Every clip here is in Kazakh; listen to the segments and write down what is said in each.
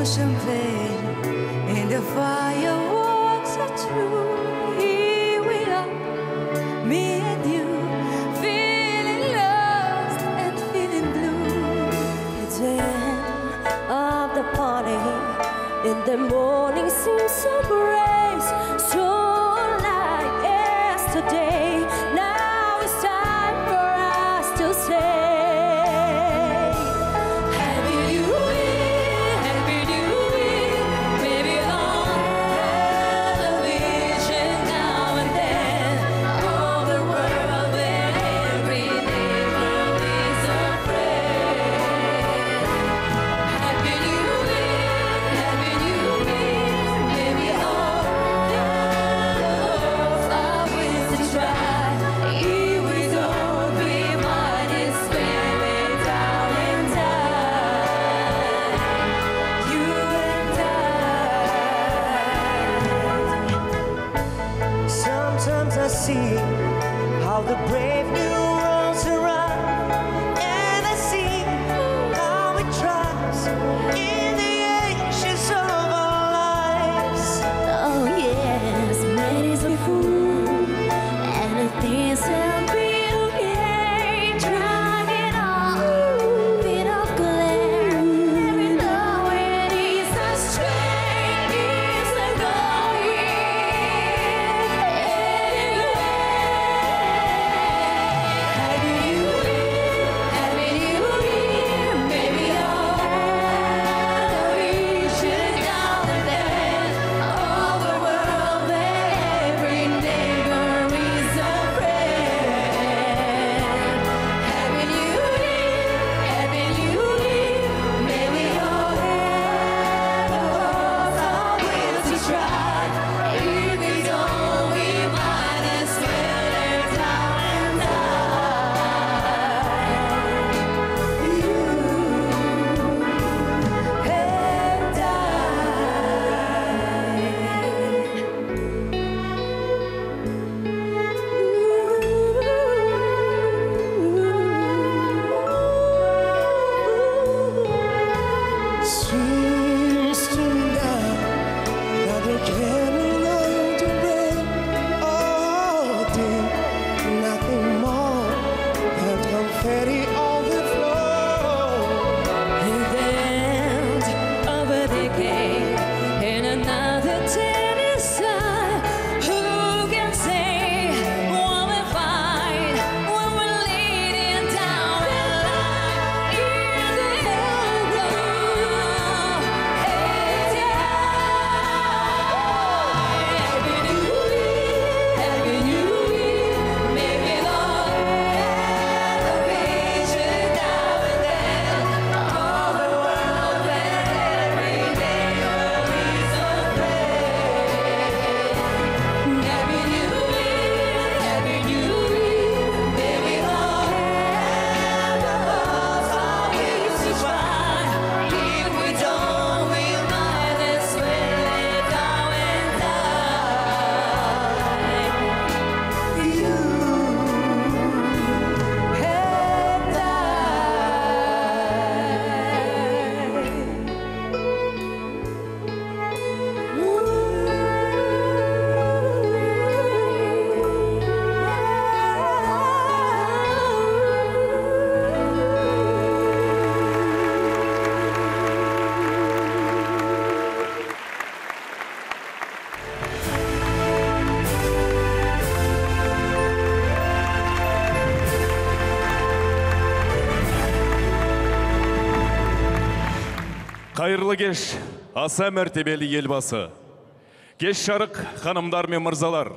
champagne and the fireworks are true. Here we are, me and you, feeling lost and feeling blue. It's the end of the party, and the morning seems so gray, so like yesterday. Now it's time for us to say Happy New Year, Happy New Year. Maybe I'll have a vision now and then of the world where every neighbor is a friend. Happy New Year, Happy New Year. Maybe I'll have the hopes of wings to try. If we don't, we might as well lay down and die. You and I. Sometimes I see how the brave new world's around, and I see how it tries in the anxious of our lives. oh yes, made us be fool, and the things that be okay. Drag it on, bit of glare. Every now and it's a strain, it's a Happy New Year, Happy New Year. Maybe I'll have a vision now and then of a world where every neighbor is a friend. Happy New Year, Happy New Year. Maybe I'll have the hopes of wings to try. If we don't, we might as well lay down and die. You Seems to me now that they can't learn to break. Oh, dear, nothing more than confetti on the floor. the end of a decade and another ten inside. Who can say what we find when we're leading down the line? In the end of Happy New Year, Happy New Year. Maybe I'll have a vision now and then of a world where every neighbor is a friend. Happy New Year, Happy New Year. Maybe I'll have the hopes of wings to try. If we don't, we might as well lay down and die. You and Қайырлы кеш, аса мәртебелі елбасы. Кеш жарық ханымдар мен мырзалар.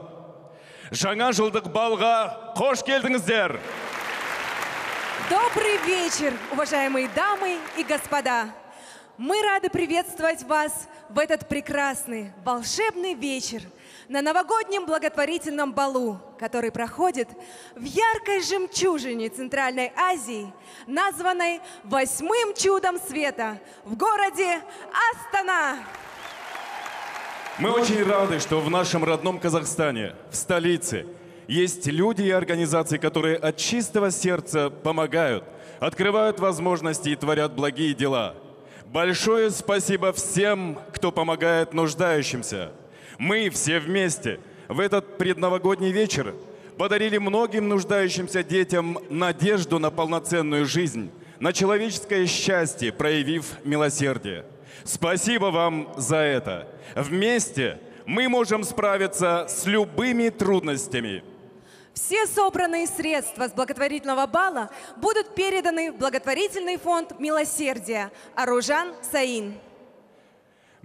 Жаңа жылдық балға қош келдіңіздер. Добрый вечер, уважаемые дамы и господа! Мы рады приветствовать вас в этот прекрасный, волшебный вечер на новогоднем благотворительном балу, который проходит в яркой жемчужине Центральной Азии, названной «Восьмым чудом света» в городе Астана. Мы очень рады, что в нашем родном Казахстане, в столице, есть люди и организации, которые от чистого сердца помогают, открывают возможности и творят благие дела. Большое спасибо всем, кто помогает нуждающимся. Мы все вместе в этот предновогодний вечер подарили многим нуждающимся детям надежду на полноценную жизнь, на человеческое счастье, проявив милосердие. Спасибо вам за это. Вместе мы можем справиться с любыми трудностями. Все собранные средства с благотворительного бала будут переданы в благотворительный фонд «Милосердие» Аружан Саин.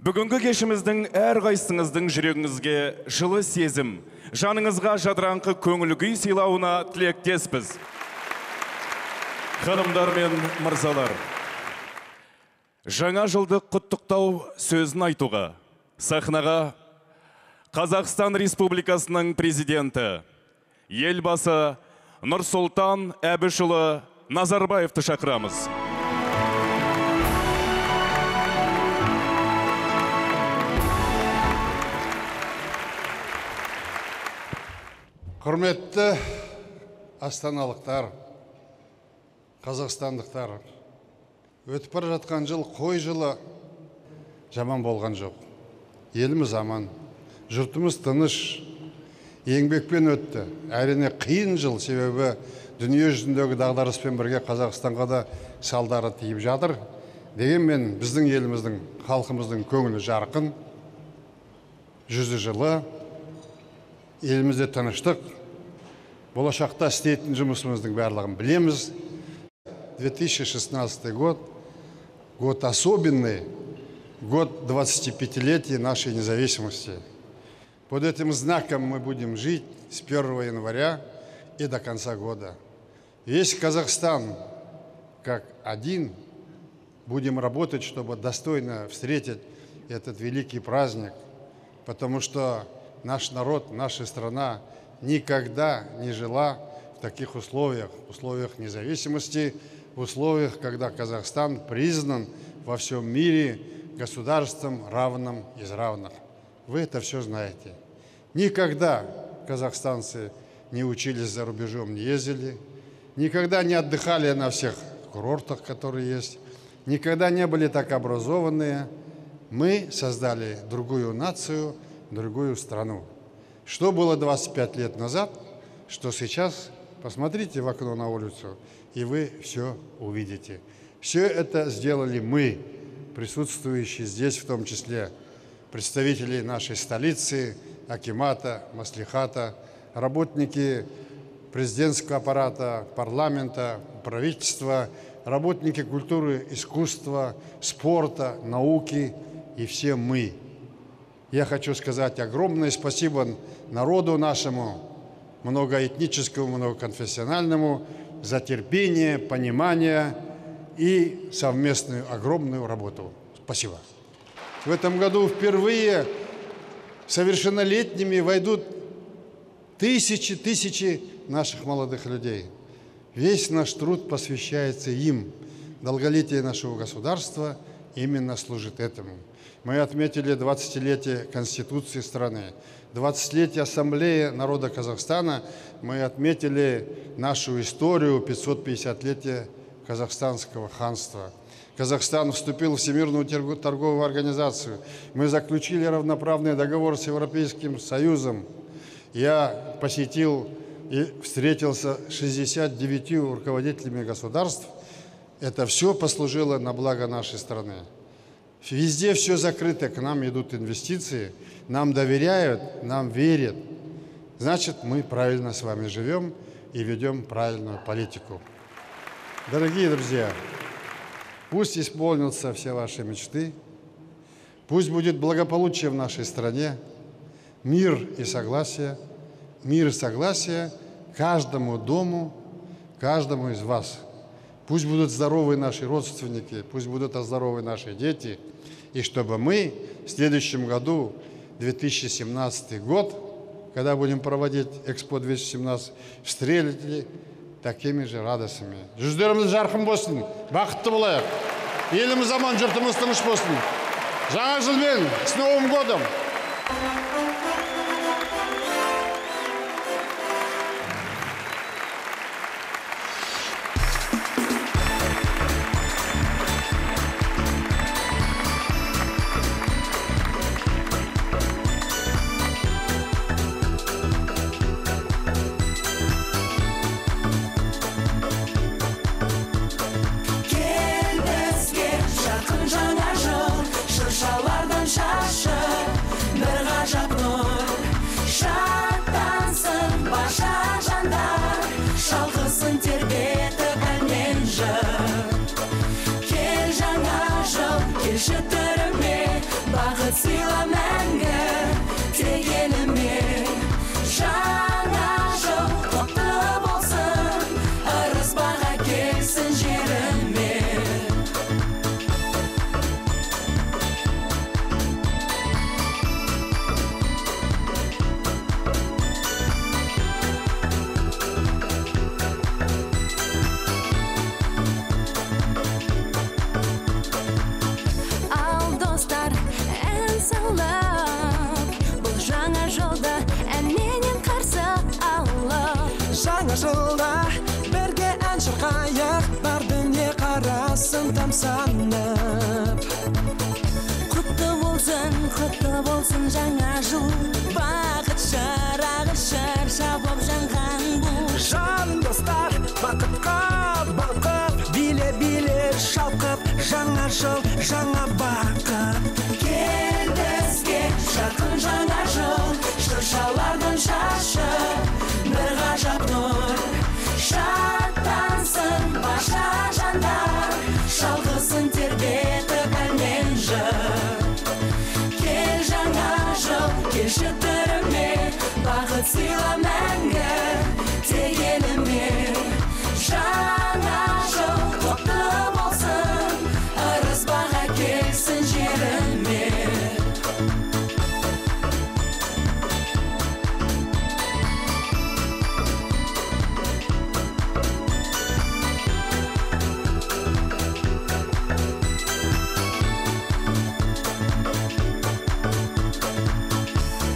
Бүгінгі кешіміздің әрқайсыңыздың жүрегіңізге жылы сезім, жаныңызға жадыраңқы көңіл күй сыйлауына тілектеспіз. Ханымдар мен мырзалар, жаңа жылдық құттықтау сөзін айтуға сахнаға Қазақстан Республикасының президенті, елбасы Нұрсұлтан Әбішұлы Назарбаевты шақырамыз. Құрметті астаналықтар, қазақстандықтар, өтіп бара жатқан жыл қой жылы жаман болған жоқ. Еліміз аман, жұртымыз тыныш, еңбекпен өтті. Әрине қиын жыл, себебі дүние жүзіндегі дағдарыспен бірге Қазақстанға да салдары тиіп жатыр. Дегенмен біздің еліміздің, халқымыздың көңілі жарқын, жүзі жылы, елімізде тыныштық, болашақта істейтін жұмысымыздың барлығын білеміз. 2016 год особенный, год 25-летия нашей независимости. Под этим знаком мы будем жить с 1 января и до конца года. Весь Казахстан как один будем работать, чтобы достойно встретить этот великий праздник, потому что наш народ, наша страна никогда не жила в таких условиях независимости, в условиях, когда Казахстан признан во всем мире государством равным из равных. Вы это все знаете. Никогда казахстанцы не учились за рубежом, не ездили, никогда не отдыхали на всех курортах, которые есть, никогда не были так образованные. Мы создали другую нацию, другую страну. Что было 25 лет назад, что сейчас, посмотрите в окно на улицу, и вы все увидите. Все это сделали мы, присутствующие здесь, в том числе представители нашей столицы, акимата, маслихата, работники президентского аппарата, парламента, правительства, работники культуры, искусства, спорта, науки и все мы. Я хочу сказать огромное спасибо народу нашему, многоэтническому, многоконфессиональному, за терпение, понимание и совместную огромную работу. Спасибо. В этом году впервые совершеннолетними войдут тысячи наших молодых людей. Весь наш труд посвящается им. Долголетие нашего государства именно служит этому. Мы отметили 20-летие Конституции страны, 20-летие Ассамблеи народа Казахстана. Мы отметили нашу историю, 550-летие казахстанского ханства. Казахстан вступил в Всемирную торговую организацию. Мы заключили равноправный договор с Европейским Союзом. Я посетил и встретился с 69 руководителями государств. Это все послужило на благо нашей страны. Везде все закрыто, к нам идут инвестиции, нам доверяют, нам верят. Значит, мы правильно с вами живем и ведем правильную политику. Дорогие друзья, пусть исполнятся все ваши мечты, пусть будет благополучие в нашей стране, мир и согласие каждому дому, каждому из вас. Пусть будут здоровы наши родственники, пусть будут здоровы наши дети, и чтобы мы в следующем году, 2017 год, когда будем проводить Экспо 2017, встретили такими же радостями. Жүздеріміз жарқын болсын, бақытты болайық. Еліміз аман, жұртымыз тыныш болсын. Жаңа жылмен, с Новым годом! кешіртірме, бақыт сыйла мәңгі тек еліме. Жаңа жыл құтты болсын, ырыс-баға келсін жеріме. Ал достар, ән салып, бұл жаңа жылда әнменен қарсы алып. Жаңа жылда бірге ән шырқайық, бар дүние қарасын тамсанып. Құтты болсын жаңа жыл, бақыт шырағы шаршап боп жанған бұл. Жаным достар, бақытқа балқып, биле-биле шалқып, жаңа жыл, жаңа бақыт. Кел бізге жарқын жаңа жыл, шыршалардың шашы бір ғажап нұр. Шаттансын барша жандар, шалқысын тербетіп ән мен жыр. Кел жаңа жыл, кешіртірме, бақыт сыйла мәңгі тек еліме. Жаңа жыл құтты болсын, ырыс-баға келсін жеріме.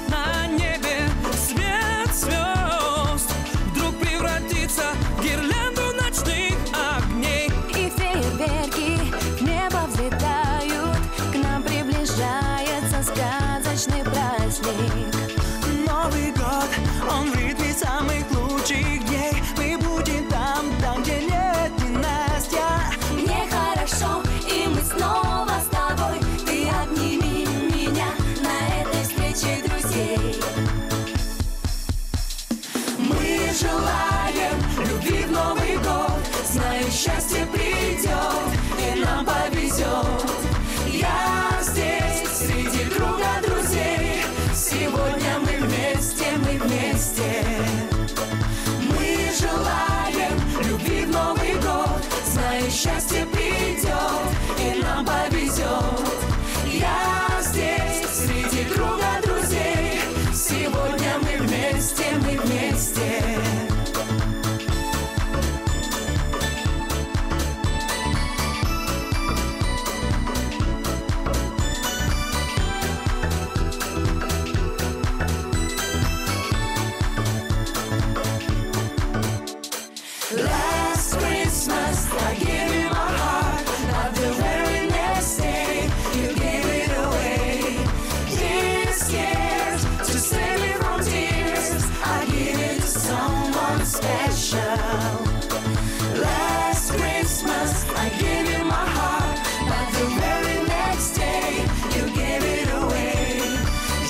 На небе свет звезд вдруг превратится в гирлянду ночных огней. И фейерверки в небо взлетают, к нам приближается сказочный праздник. Новый год, он в ритме самых лучших дней. Мы будем там, где нет ненастья. Мне хорошо, и мы снова с тобой. Ты обними меня на этой встрече друзей. Мы желаем любви в Новый год, знаю, счастье придет и нам повезет. Я здесь среди круга друзей, сегодня мы вместе, мы вместе. Мы желаем любви в Новый год, знаю, счастье придет и нам повезет. Я здесь среди круга друзей, сегодня мы вместе, мы вместе. Last Christmas I gave you my heart, not the very next day you gave it away. This year, to save me from tears, I give it to someone special. Last Christmas I gave you my heart, but the very next day you gave it away.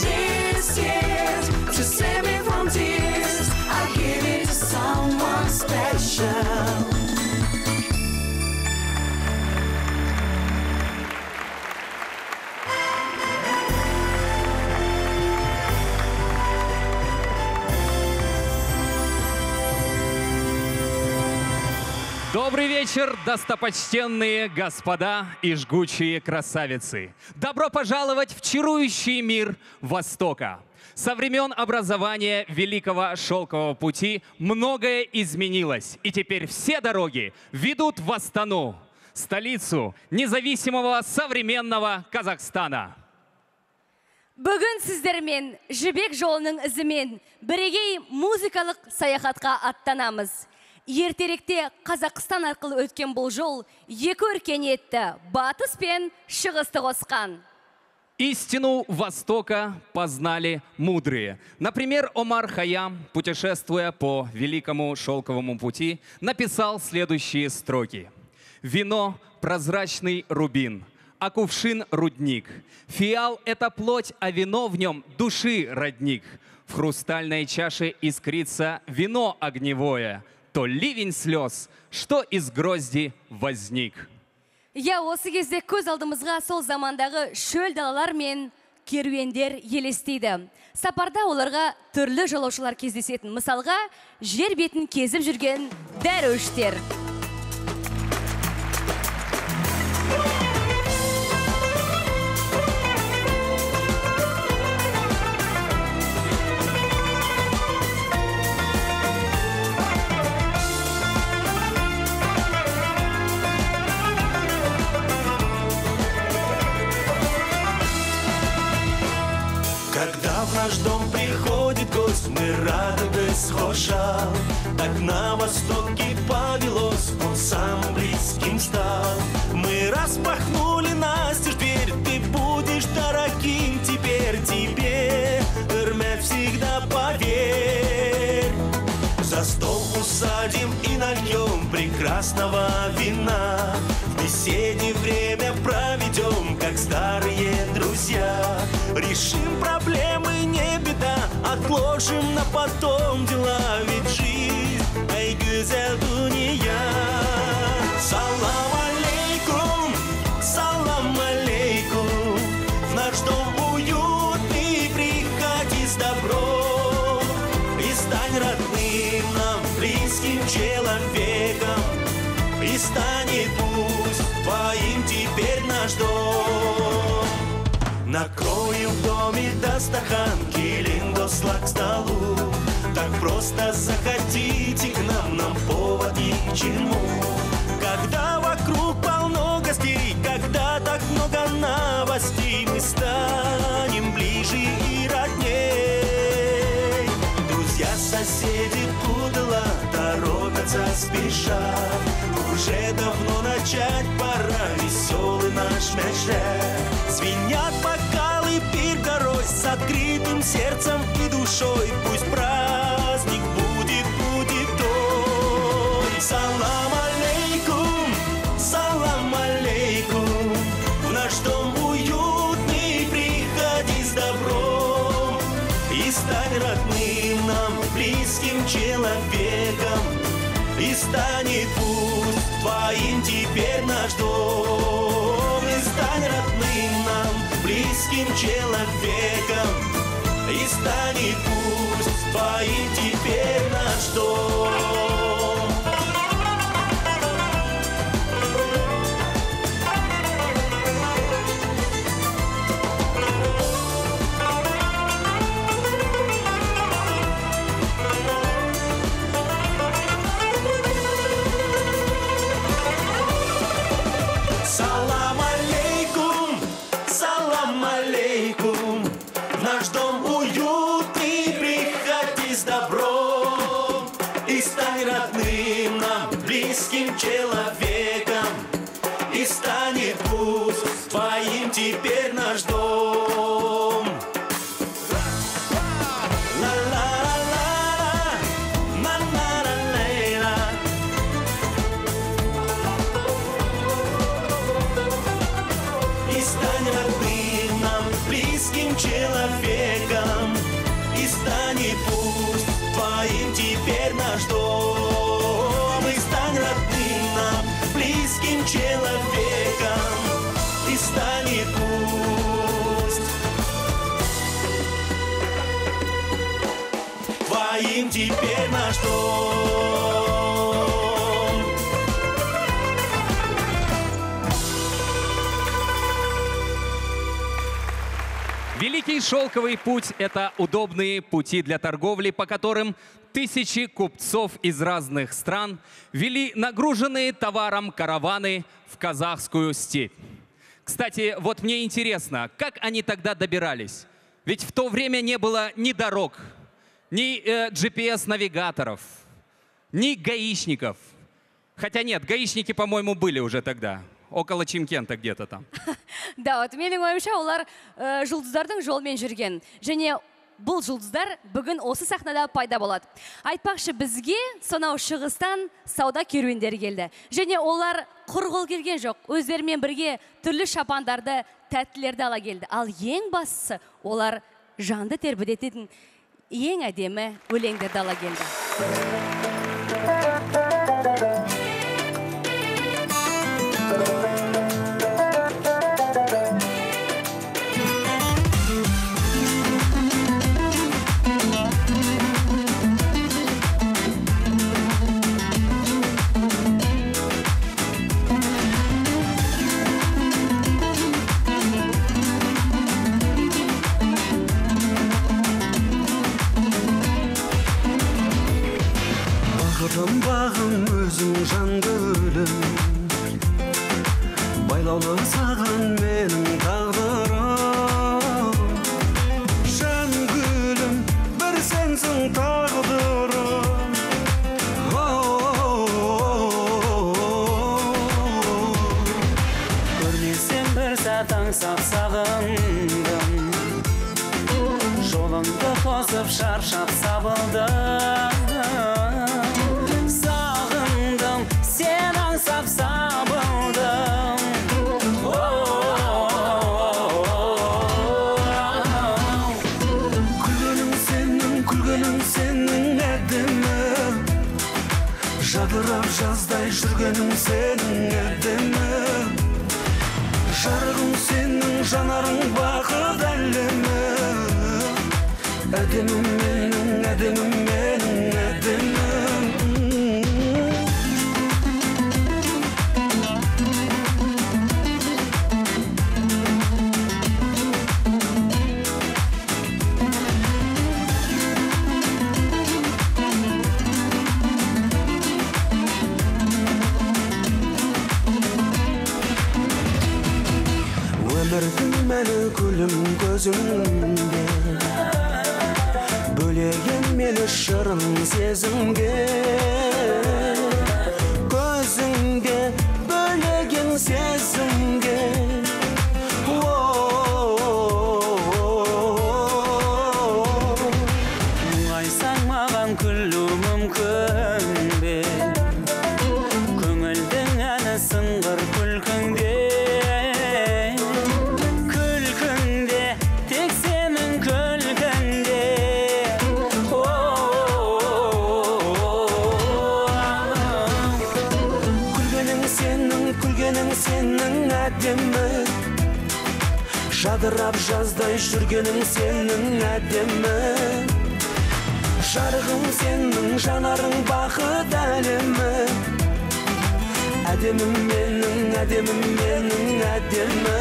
This year, to save me from tears, I give it to someone special. Добрый вечер, достопочтенные господа и жгучие красавицы. Добро пожаловать в чарующий мир Востока. Со времен образования Великого Шелкового пути многое изменилось, и теперь все дороги ведут в Астану, столицу независимого современного Казахстана. Бүгін сіздермен жібек жолының ізімен бірегей музыкалық саяхатқа аттанамыз. Ертеректе Қазақстан арқылы өткен бұл жол екі өркениетті батыс пен шығысты қосқан. Истину Востока познали мудрые. Например, Омар Хайям, путешествуя по Великому Шелковому пути, написал следующие строки. «Вино – прозрачный рубин, а кувшин – рудник. Фиал – это плоть, а вино в нем – души родник. В хрустальной чаше искрится вино огневое, то ливень слез, что из грозди возник». Я осы кезде көз алдымызға сол замандағы шөл далалар мен керуендер елестейді. Сапарда оларға түрлі жолаушылар кездесетін. Мысалға, жер бетін кезіп жүрген дәреуіштер. Когда в наш дом приходит гость, мы рады без хошал. Так на востоке повелось, он самым близким стал. Мы распахнули настежь дверь, ты будешь дорогим теперь тебе. Эрмет всегда поверь. За стол усадим и нальем прекрасного вина. В беседе время проведем, как старые друзья. Решим проблемы, не беда, отложим на потом дела. Ведь жизнь, ай, güzel dünya. Салам алейкум, салам алейкум. В наш дом уютный приходи с добром. И стань родным нам, близким человеком. И станет пусть твоим теперь наш дом. Накроем в доме дастархан, килим достлак к столу. Так просто заходите к нам повод ни к чему. Когда вокруг полно гостей, когда так много новостей, мы станем ближе и родней. Друзья, соседи пудала торопятся, спешат. Уже давно начать пора, веселый наш мяч. Звенят бокалы, пир горой, с открытым сердцем и душой. Пусть праздник будет, будет той. Салам алейкум, салам алейкум. В наш дом уютный приходи с добром. И стань родным нам, близким человеком. И станет пусть твоим теперь наш дом. И стань родным нам, близким человеком. И станет пусть твоим теперь наш дом. Салам алейкум, салам алейкум. В наш дом уютный приходи с добром. И стань родным нам, близким человеком. И станет пусть твоим теперь наш дом. И стань родным нам, близким человеком. И станет пусть твоим теперь наш дом. И стань родным нам, близким человеком. И станет пусть твоим теперь наш дом. Великий шелковый путь – это удобные пути для торговли, по которым тысячи купцов из разных стран вели нагруженные товаром караваны в казахскую степь. Кстати, вот мне интересно, как они тогда добирались? Ведь в то время не было ни дорог, ни GPS-навигаторов, ни гаишников. Хотя нет, гаишники, по-моему, были уже тогда. Около Чимкента где-то там. Да, вот менің ойымша олар жұлдыздардың жолмен жүрген. Және бұл жұлдыздар бүгін осы сахнада пайда болады. Айтпақшы, бізге сонау шығыстан сауда керуендері келді. Және олар құр қол келген жоқ. Өздерімен бірге түрлі шапандарды, тәттілерді ала келді. Ал ең бастысы, олар жанды тербететін ең әдемі өлеңдерді ала келді. тозып шаршап сабылдым. Сағындым, сен аңсап сабылдым. Күлгенің сенің әдемі, жадырап жаздай жүргенің сенің әдемі. Жарығың сенің, жанарың бақыт әлемі. Әдемім менің, әдемім менің, әдемім. Өмірдің мәні күлім көзіңде, бөлеген мені шырын сезімге. Көзіңде бөлеген сезімге. Мұңайсаң маған күлу мүмкін бе? Көңілдің әні сыңғыр күлкіңде. Сенің әдемі, жадырап жаздай жүргенің сенің әдемі. Жарығың сенің, жанарың бақыт әлемі. Әдемім менің, әдемім менің, әдемі.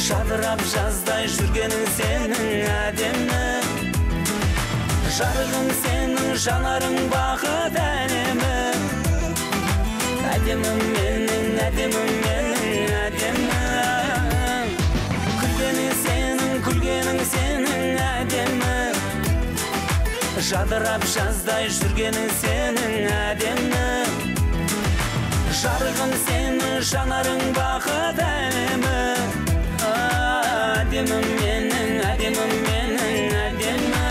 Жадырап жаздай жүргенің сенің әдемі. Жарығың сенің, жанарың бақыт әлемі. Әдемім менің, әдемім менің, әдемі. Күлгенің сенің әдемі. Жадырап жаздай жүргенің сенің әдемі. Жарығың сенің, жанарың бақыт әлемі. Әдемім менің, әдемім менің, әдемі.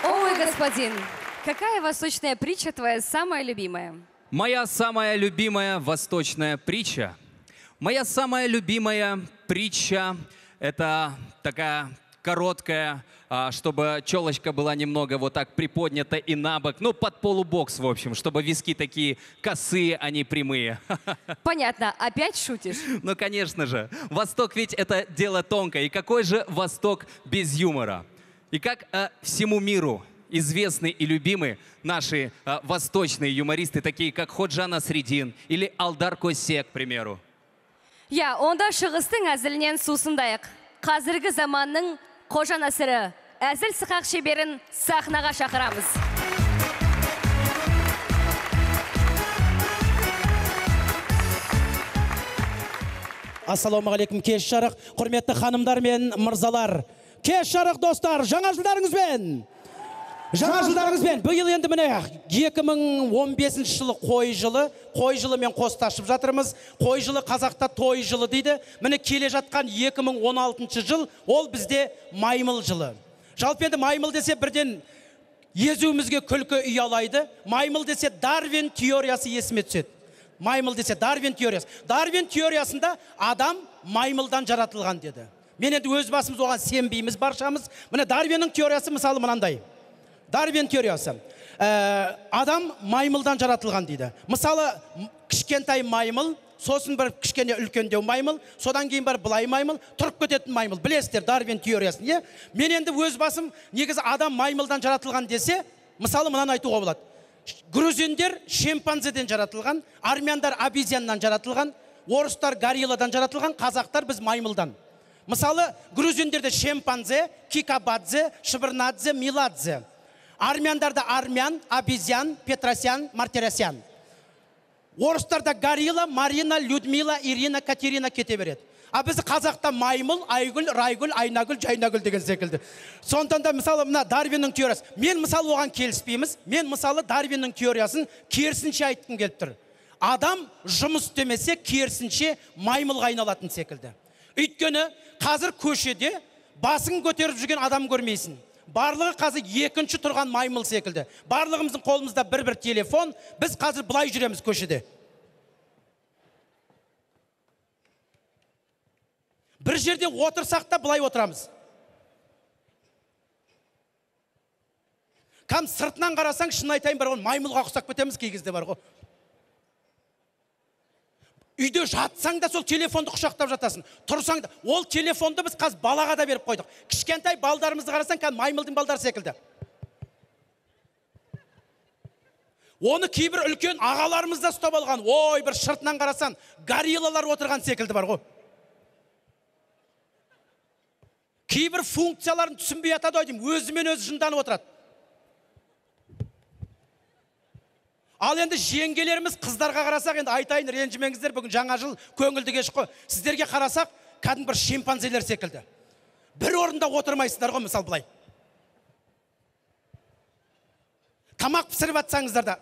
Ой, господин, какая восточная притча твоя самая любимая? Моя самая любимая восточная притча. Моя самая любимая притча – это такая короткая, чтобы челочка была немного вот так приподнята и набок. Ну, под полубокс, в общем, чтобы виски такие косые, а не прямые. Понятно, опять шутишь? Ну, конечно же. Восток ведь это дело тонкое. И какой же Восток без юмора? И как всему миру известны и любимы наши восточные юмористы, такие как Ходжа Насреддин или Алдар Косе, к примеру. Я, онда шығыстың әзілінен сусындайық. Қазіргі заманның Қожа Насыры, әзіл сықақ шеберін сахнаға шақырамыз. Ассалаумағалейкум, кеш жарық, құрметті ханымдар мен мырзалар. Кеш жарық достар, жаңа жылдарыңызбен. Жаңа жылдарыңызбен. Биыл енді міне 2015 жылы қой жылы мен қосташып жатырмыз. Қой жылы қазақта той жылы дейді. Міне келе жатқан 2016 жыл, ол бізде маймыл жылы. Жалпы енді маймыл десе бірден езуімізге күлкі ұялайды. Маймыл десе Дарвин теориясы есіме түседі. Маймыл десе Дарвин теориясы. Дарвин теориясында адам маймылдан жаратылған деді. Мен енді өз басымыз оған сенбейміз баршамыз. Міне Дарвиннің теориясы мысалы мынандай. Дарвин теориясы. Адам маймылдан жаратылған дейді. Мысалы, кішкентай маймыл сосын бір кішкене үлкендеу маймыл, содан кейін бір былай маймыл, тұрып кететін маймыл. Білесіздер, Дарвин теориясын, е? Мен енді өз басым, негізі адам маймылдан жаратылған десе, мысалы мынаны айтуға болады. Грузиндер шимпанзеден жаратылған, армяндар обезьяннан жаратылған, орыстар горилладан жаратылған, қазақтар біз маймылдан. Мысалы, грузиндерде шимпанзе, кикабадзе, шыбырнадзе, миладзе. Армяндарда армян, обезьян, петросян, мартиросян. Орыстарда горилла, Марина, Людмила, Ирина, Катерина кете береді. А біз қазақта маймыл, айгүл, райгүл, айнагүл, жайнагүл деген секілді. Сондықтан да мысалы мына Дарвиннің теориясы. Мен мысалы оған келіспейміз. Мен мысалы Дарвиннің теориясын керісінше айтқым келіп тұр. Адам жұмыс істемесе керісінше маймылға айналатын секілді. Өйткені қазір көшеде басын көтеріп жүрген адам көрмейсің. Барлығы қазір екінші тұрған маймыл секілді. Барлығымыздың қолымызда бір-бір телефон. Біз қазір бұлай жүреміз көшеде. Бір жерде отырсақ та бұлай отырамыз. Кәм сыртынан қарасаң, шын айтайын бар ғой, маймылға ұқсап кетеміз кей кезде бар ғой. Үйде жатсаң да сол телефонды құшақтап жатасың. Тұрсаң да, ол телефонды біз қазір балаға да беріп қойдық. Кішкентай балдарымызды қарасаң, кәм маймылдың балдары секілді. Оны кейбір үлкен ағаларымыз да ұстап алған. Ой, бір шыртынан қарасан, гориллалар отырған секілді бар ғой. Кейбір функцияларын түсінбей атады ойдым, өзімен өзі жынданып отырады. Ал енді жеңгелеріміз қыздарға қарасақ, енді айтайын, ренжімеңіздер, бүгін жаңа жыл көңілді кеш қой. Сіздерге қарасақ, кәдімгі бір шимпанзелер секілді. Бір орында отырмайсыздар ғой, мысал былай. Тамақ пісіріп атсаңыздар да.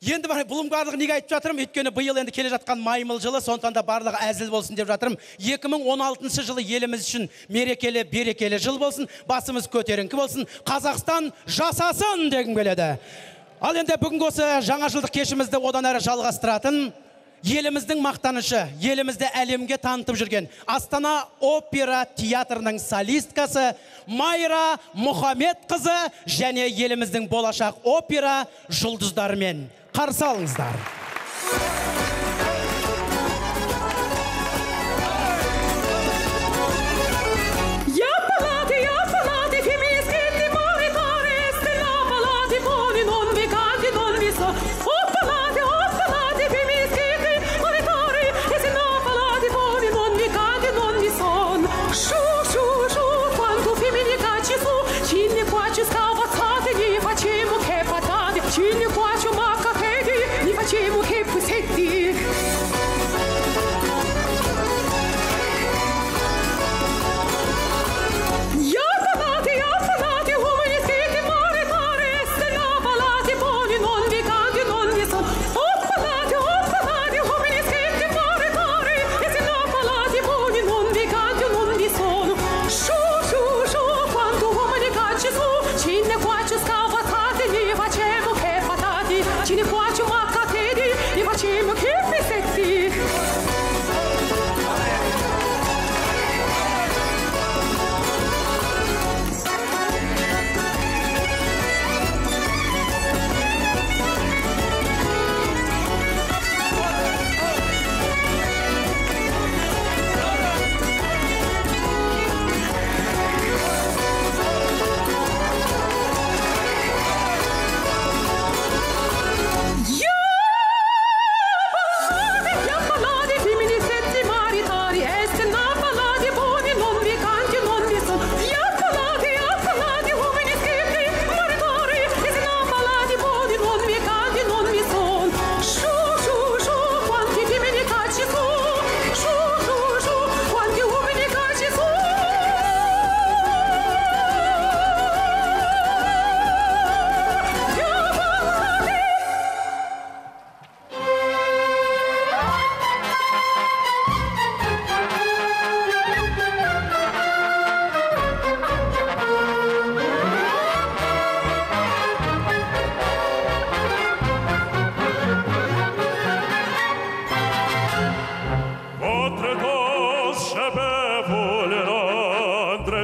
Енді бар, бұлым барлығы неге айтып жатырым? Өйткені биыл енді келе жатқан маймыл жылы, сондықтан да барлығы әзіл болсын деп жатырым. 2016 жылы еліміз үшін мерекелі, берекелі жыл болсын, басымыз көтеріңкі болсын, Қазақстан жасасын дегім келеді. Ал енді бүгінгі осы жаңа жылдық кешімізді одан әрі жалғастыратын еліміздің мақтанышы, елімізді әлемге танытып жүрген Астана опера театрының солисткасы Майра Мұхамедқызы және еліміздің болашақ опера жұлдыздарымен қарсы алыңыздар.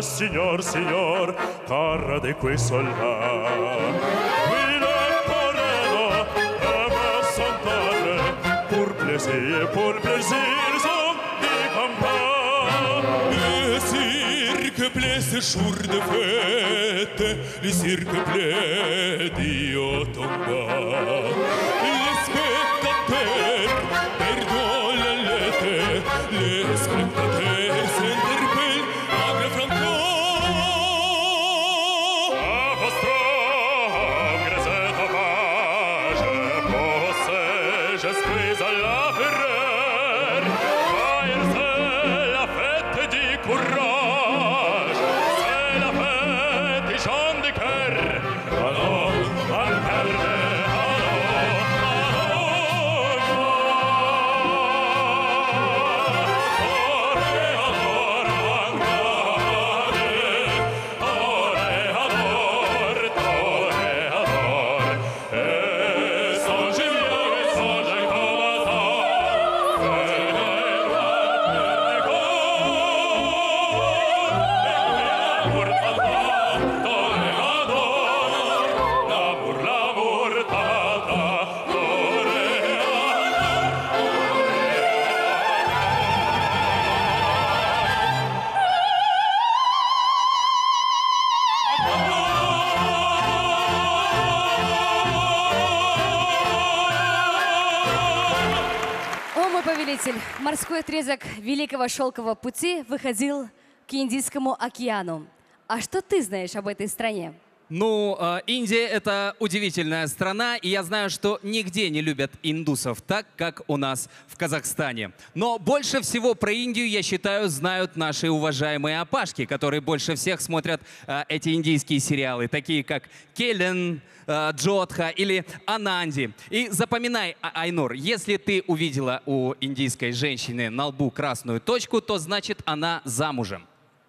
Signor, signor, carra di quei soldati. Qui le correlo, e me son se pour plaisir som de campagne. Le cirque plaît ce jour de fête, le cirque plaît d'Iotomba. Les spectateurs perdent la lettre, les spectateurs s'interpellent à Franco. Apostrophe, grisette page, possège, squeeze à la fureur. Fire, c'est la fête du courage, c'est la fête des gens du cœur. Allons, alterne, О, мой повелитель, морской отрезок Великого Шелкового пути выходил к Индийскому океану. А что ты знаешь об этой стране? Ну, Индия — это удивительная страна, и я знаю, что нигде не любят индусов так, как у нас в Казахстане. Но больше всего про Индию, я считаю, знают наши уважаемые опашки, которые больше всех смотрят эти индийские сериалы, такие как «Келен», «Джодха» или «Ананди». И запоминай, Айнур, если ты увидела у индийской женщины на лбу красную точку, то значит она замужем.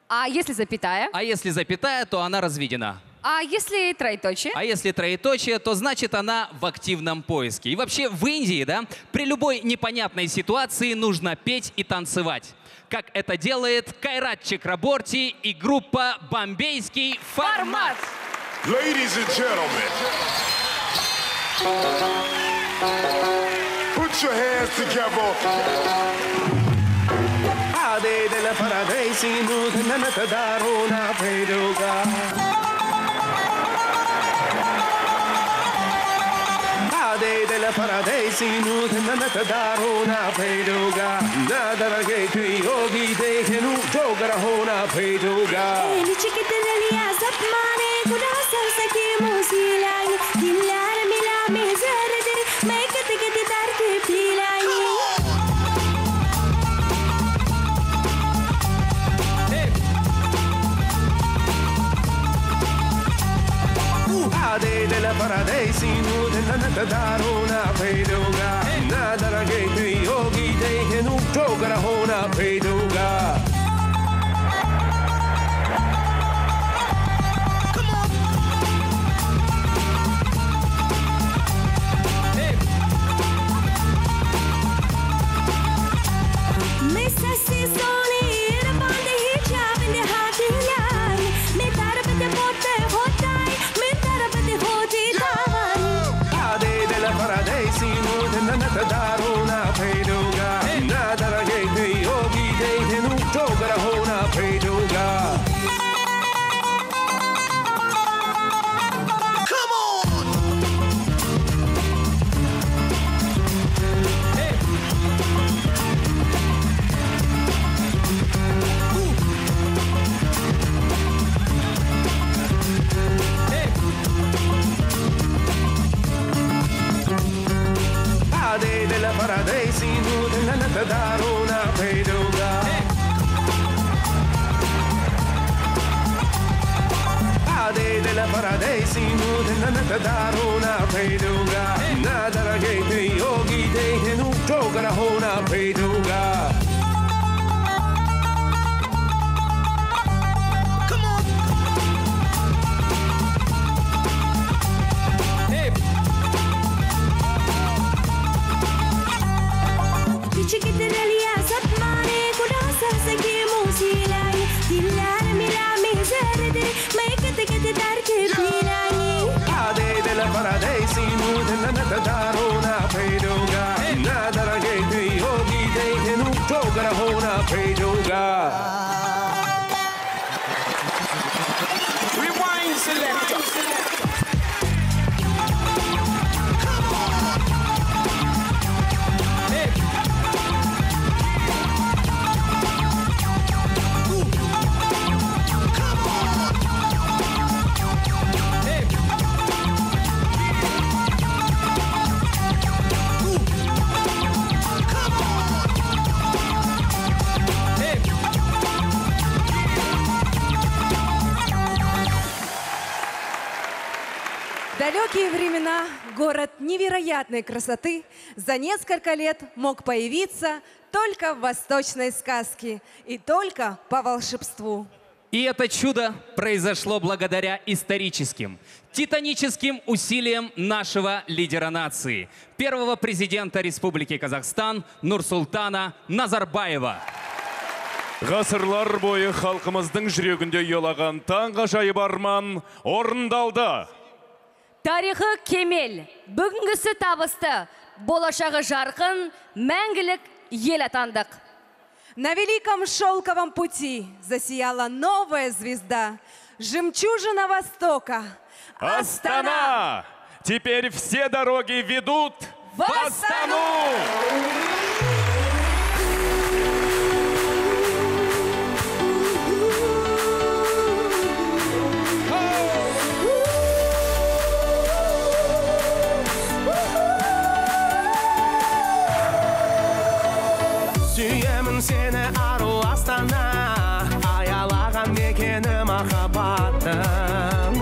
А если запятая? А если запятая, то она разведена. А если троеточие? А если троеточие, то значит она в активном поиске. И вообще в Индии, да, при любой непонятной ситуации нужно петь и танцевать. Как это делает Кайрат Чакраборти и группа «Бомбейский формат». Ladies and gentlemen, put your hands together. Ade della paradisi nudanata daruna peduga. Ade della paradisi nudanata daruna peduga. Nadarage tu yogi dekhenu jogarahona peduga. Nichikitaliya sapmane kuda sarsaki musilayi dillar mila mezarde मैं कते कते तार के पीलाई Ade della paradisi nudanata daruna peduga. Nadarage tu yogi dekhenu jogarahona peduga. Daruna peduga, nadarage yogi dekhenu jogarahona peduga. Come on! Hey! Hey! Ade della paradisi nudanata daruna peduga. Ade della paradisi nudanata daruna peduga. Nadarage yogi dekhenu jogarahona peduga. Come on! Hey! Nichikitaliya sapmane kuda sarsaki musilayi dillar mila mezarde मैं कते कते तार के पीलाई Ade della paradisi nudanata daruna peduga. Nadarage Joe got a hold up, pray to God. Rewind selector. В далекие времена город невероятной красоты за несколько лет мог появиться только в восточной сказке и только по волшебству. И это чудо произошло благодаря историческим, титаническим усилиям нашего лидера нации, первого президента Республики Казахстан Нурсултана Назарбаева. Ғасырлар бойы халқымыздың жүрегінде ұялаған таңғажайып арман орындалды. Тарихы кемел, бүгінгісі табысты, болашағы жарқын, мәңгілік ел атандық. На великом шелковом пути засияла новая звезда, жемчужина Востока. Астана! Теперь все дороги ведут в Астану! Сүйемін сені ару Астана, аялаған мекені махаббаттың.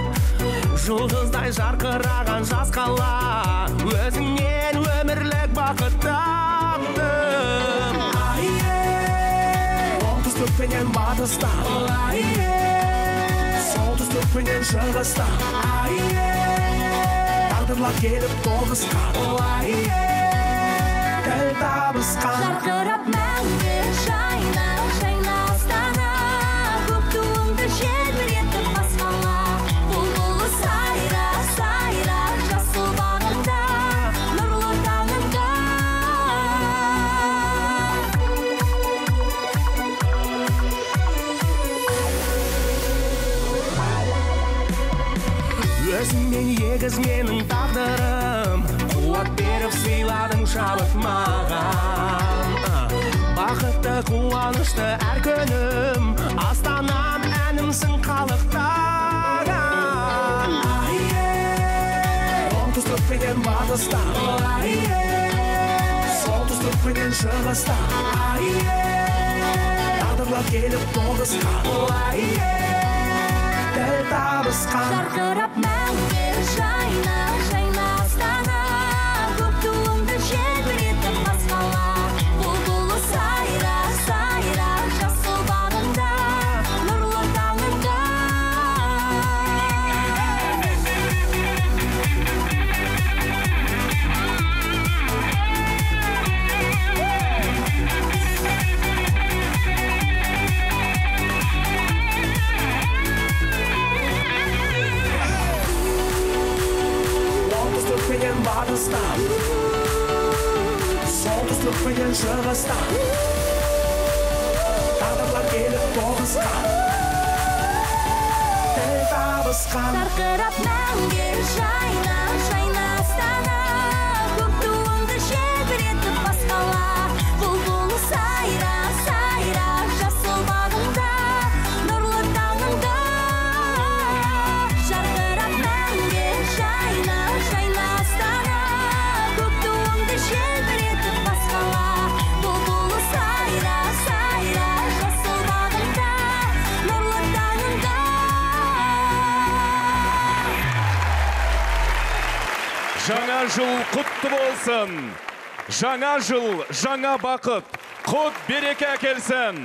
Жұлдыздай жарқыраған жас қала, өзіңнен өмірлік бақыт таптым. Оңтүстік пенен батыста, солтүстік пенен шығыста, тағдырлар келіп тоғысқан, тіл табысқан. Жарқырап мәңгі жайна, жайна Астана, көк туыңды желбіретіп басқала. Бұлбұлы сайра, сайра, жасыл бағында, нұрлы таңында. Өзіңмен егіз менің тағдырым, қуат беріп сыйладың шабыт маған. Бақытты қуанышты әр күнім, Астанам әнімсің қалықтаған. Оңтүстік пенен батыста, солтүстік пенен шығыста, тағдырлар келіп тоғысқан, тіл табысқан. Жарқырап мәңгі жайна, жайна Астана, көк туыңды желбіретіп басқала. Бұлбұлы сайра, сайра, жасыл бағында, нұрлы таңында. Оңтүстік пенен батыста, солтүстік пенен шығыста, тағдырлар келіп тоғысқан, тіл табысқан. Жарқырап мәңгі жайна, жайна Астана, көк туыңды желбіретіп басқала. Бұлбұлы сайра, сайра, жасыл бағында, нұрлы таңында. Жарқырап мәңгі жайна, жайна Астана, көк туыңды желбіретіп басқала. Бұлбұлы сайра, сайра, жасыл бағында, нұрлы таңында. Жаңа жыл құтты болсын. Жаңа жыл, жаңа бақыт, құт береке әкелсін.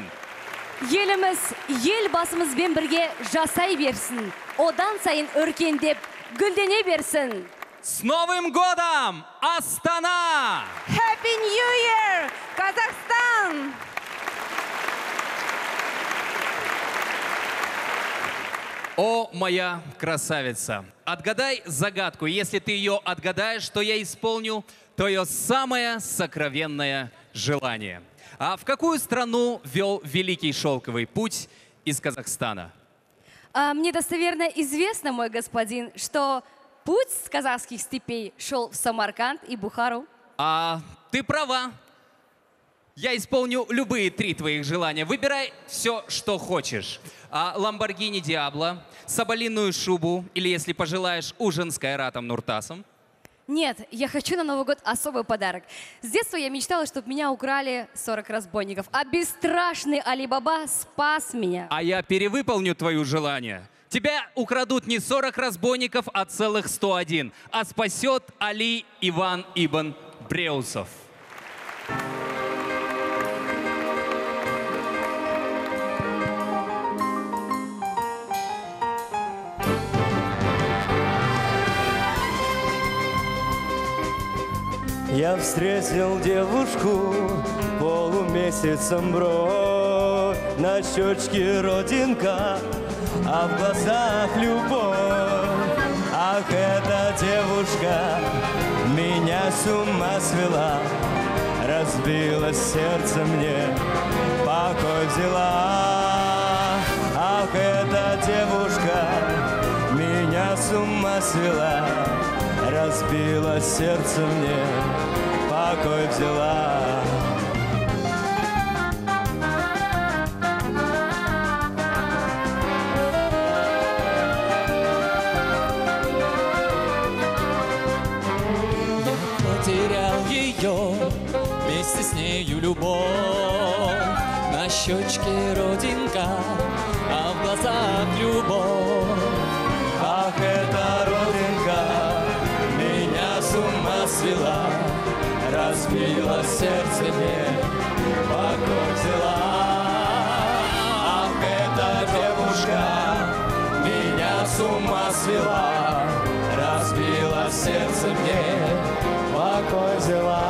Еліміз, ел басымызбен бірге жасай берсін. Одан сайын өркендеп, гүлдене берсін. С Новым годом, Астана! Happy New Year, Казахстан! О, моя красавица, отгадай загадку. Если ты ее отгадаешь, то я исполню твое самое сокровенное желание. А в какую страну вел Великий Шелковый путь из Казахстана? Мне достоверно известно, мой господин, что путь с казахских степей шел в Самарканд и Бухару. Ты права. Я исполню любые 3 твоих желания. Выбирай все, что хочешь. Ламборгини Диабло, соболиную шубу или, если пожелаешь, ужин с Кайратом Нуртасом. Нет, я хочу на Новый год особый подарок. С детства я мечтала, чтобы меня украли 40 разбойников, а бесстрашный Али Баба спас меня. А я перевыполню твое желание. Тебя украдут не 40 разбойников, а целых 101. А спасет Али Иван Ибн Бреусов. Я встретил девушку полумесяцем бровь, на щечке родинка, а в глазах любовь. Ах, эта девушка меня с ума свела, разбила сердце мне, покой взяла. Ах, эта девушка меня с ума свела, разбила сердце мне, покой взяла. Потерял ее, вместе с нею любовь. На щечке родинка, а в глазах любовь. Ах, эта родинка меня с ума свела, разбила сердце мне, покой взяла. Ах, эта девушка меня с ума свела, разбила сердце мне, покой взяла.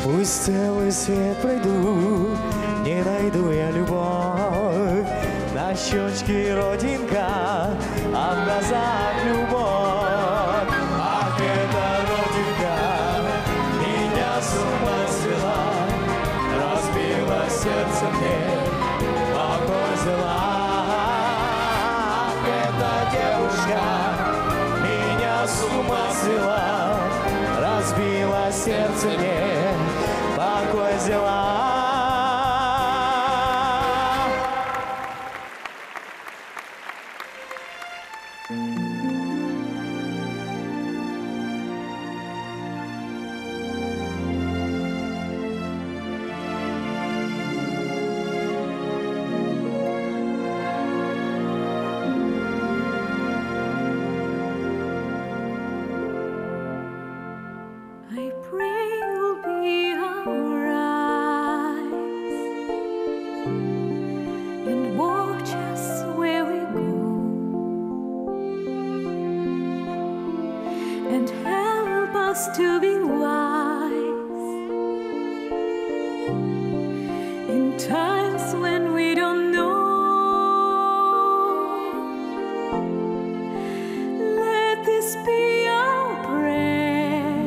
Пусть целый свет пройду, не найду я любовь. На щечке родинка, а в глазах любовь. Ах, эта родинка меня с ума свела, разбила сердце мне, покой взяла. Ах, эта девушка меня с ума свела, разбила сердце мне, покой взяла. I pray you'll be alright and watch us where we go and help us to be wise in times when we don't know. Let this be our prayer.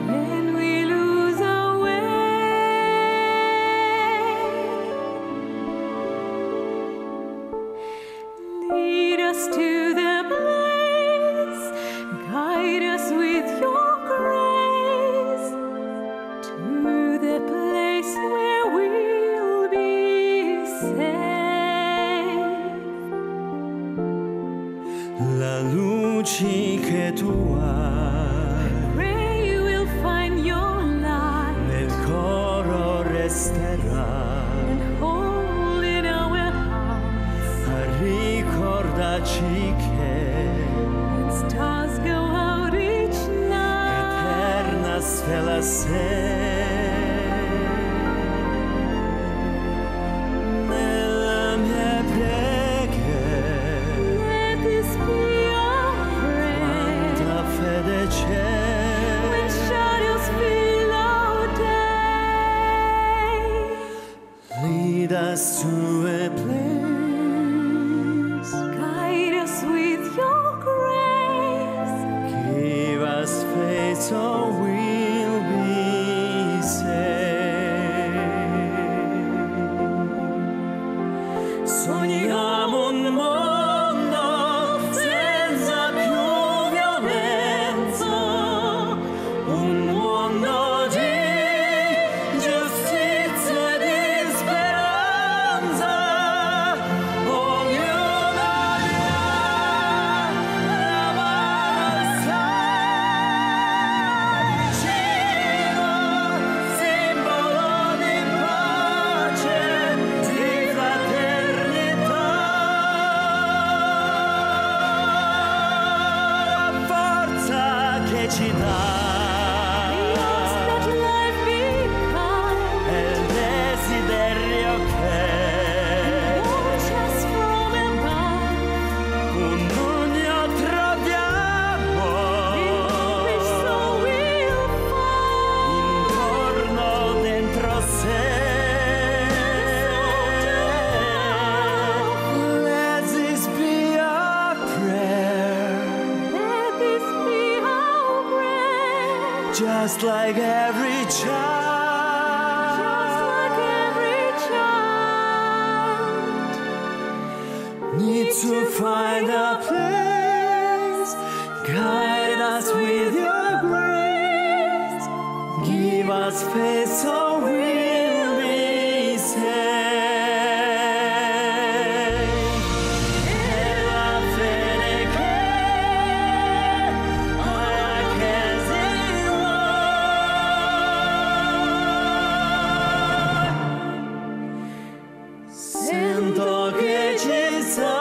When we lose our way, lead us to the place, guide us with your grace, to the place where we'll be safe. La luce che tu hai Pray you will find your light nel coro resterà, and hold in our hearts. a ricordarci che When stars go out each night, eterna stella sei. Nella mia preghiera let this be our prayer. quanta fede c'è. When shadows fill our day, Lead us to a place. Guide us with your grace. Give us faith so we'll be saved. Sogniamo un mondo senza più violenza, un mondo di giustizia e di speranza. Ognuno darà la mano alzata vicino, simbolo di pace, di fraternità. La forza che ci dà è il desiderio che un pugno troviamo intorno dentro sé. Let this be our prayer, just like every child. Need to find a place. Guide us with your grace. Give us faith so we'll be saved. E la fede che ora che si vuole, sento che ci salverà.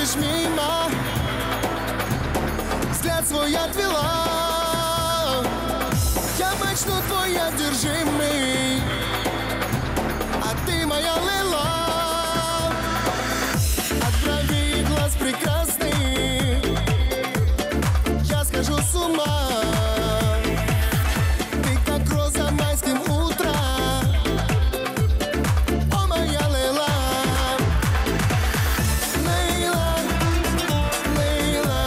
проходишь мимо, взгляд свой отвела. Я начну твой одержимый, а ты моя лила. От бровей и глаз прекрасный я схожу с ума. Ты как роза майским утром, о моя лила. Лейла, Лейла,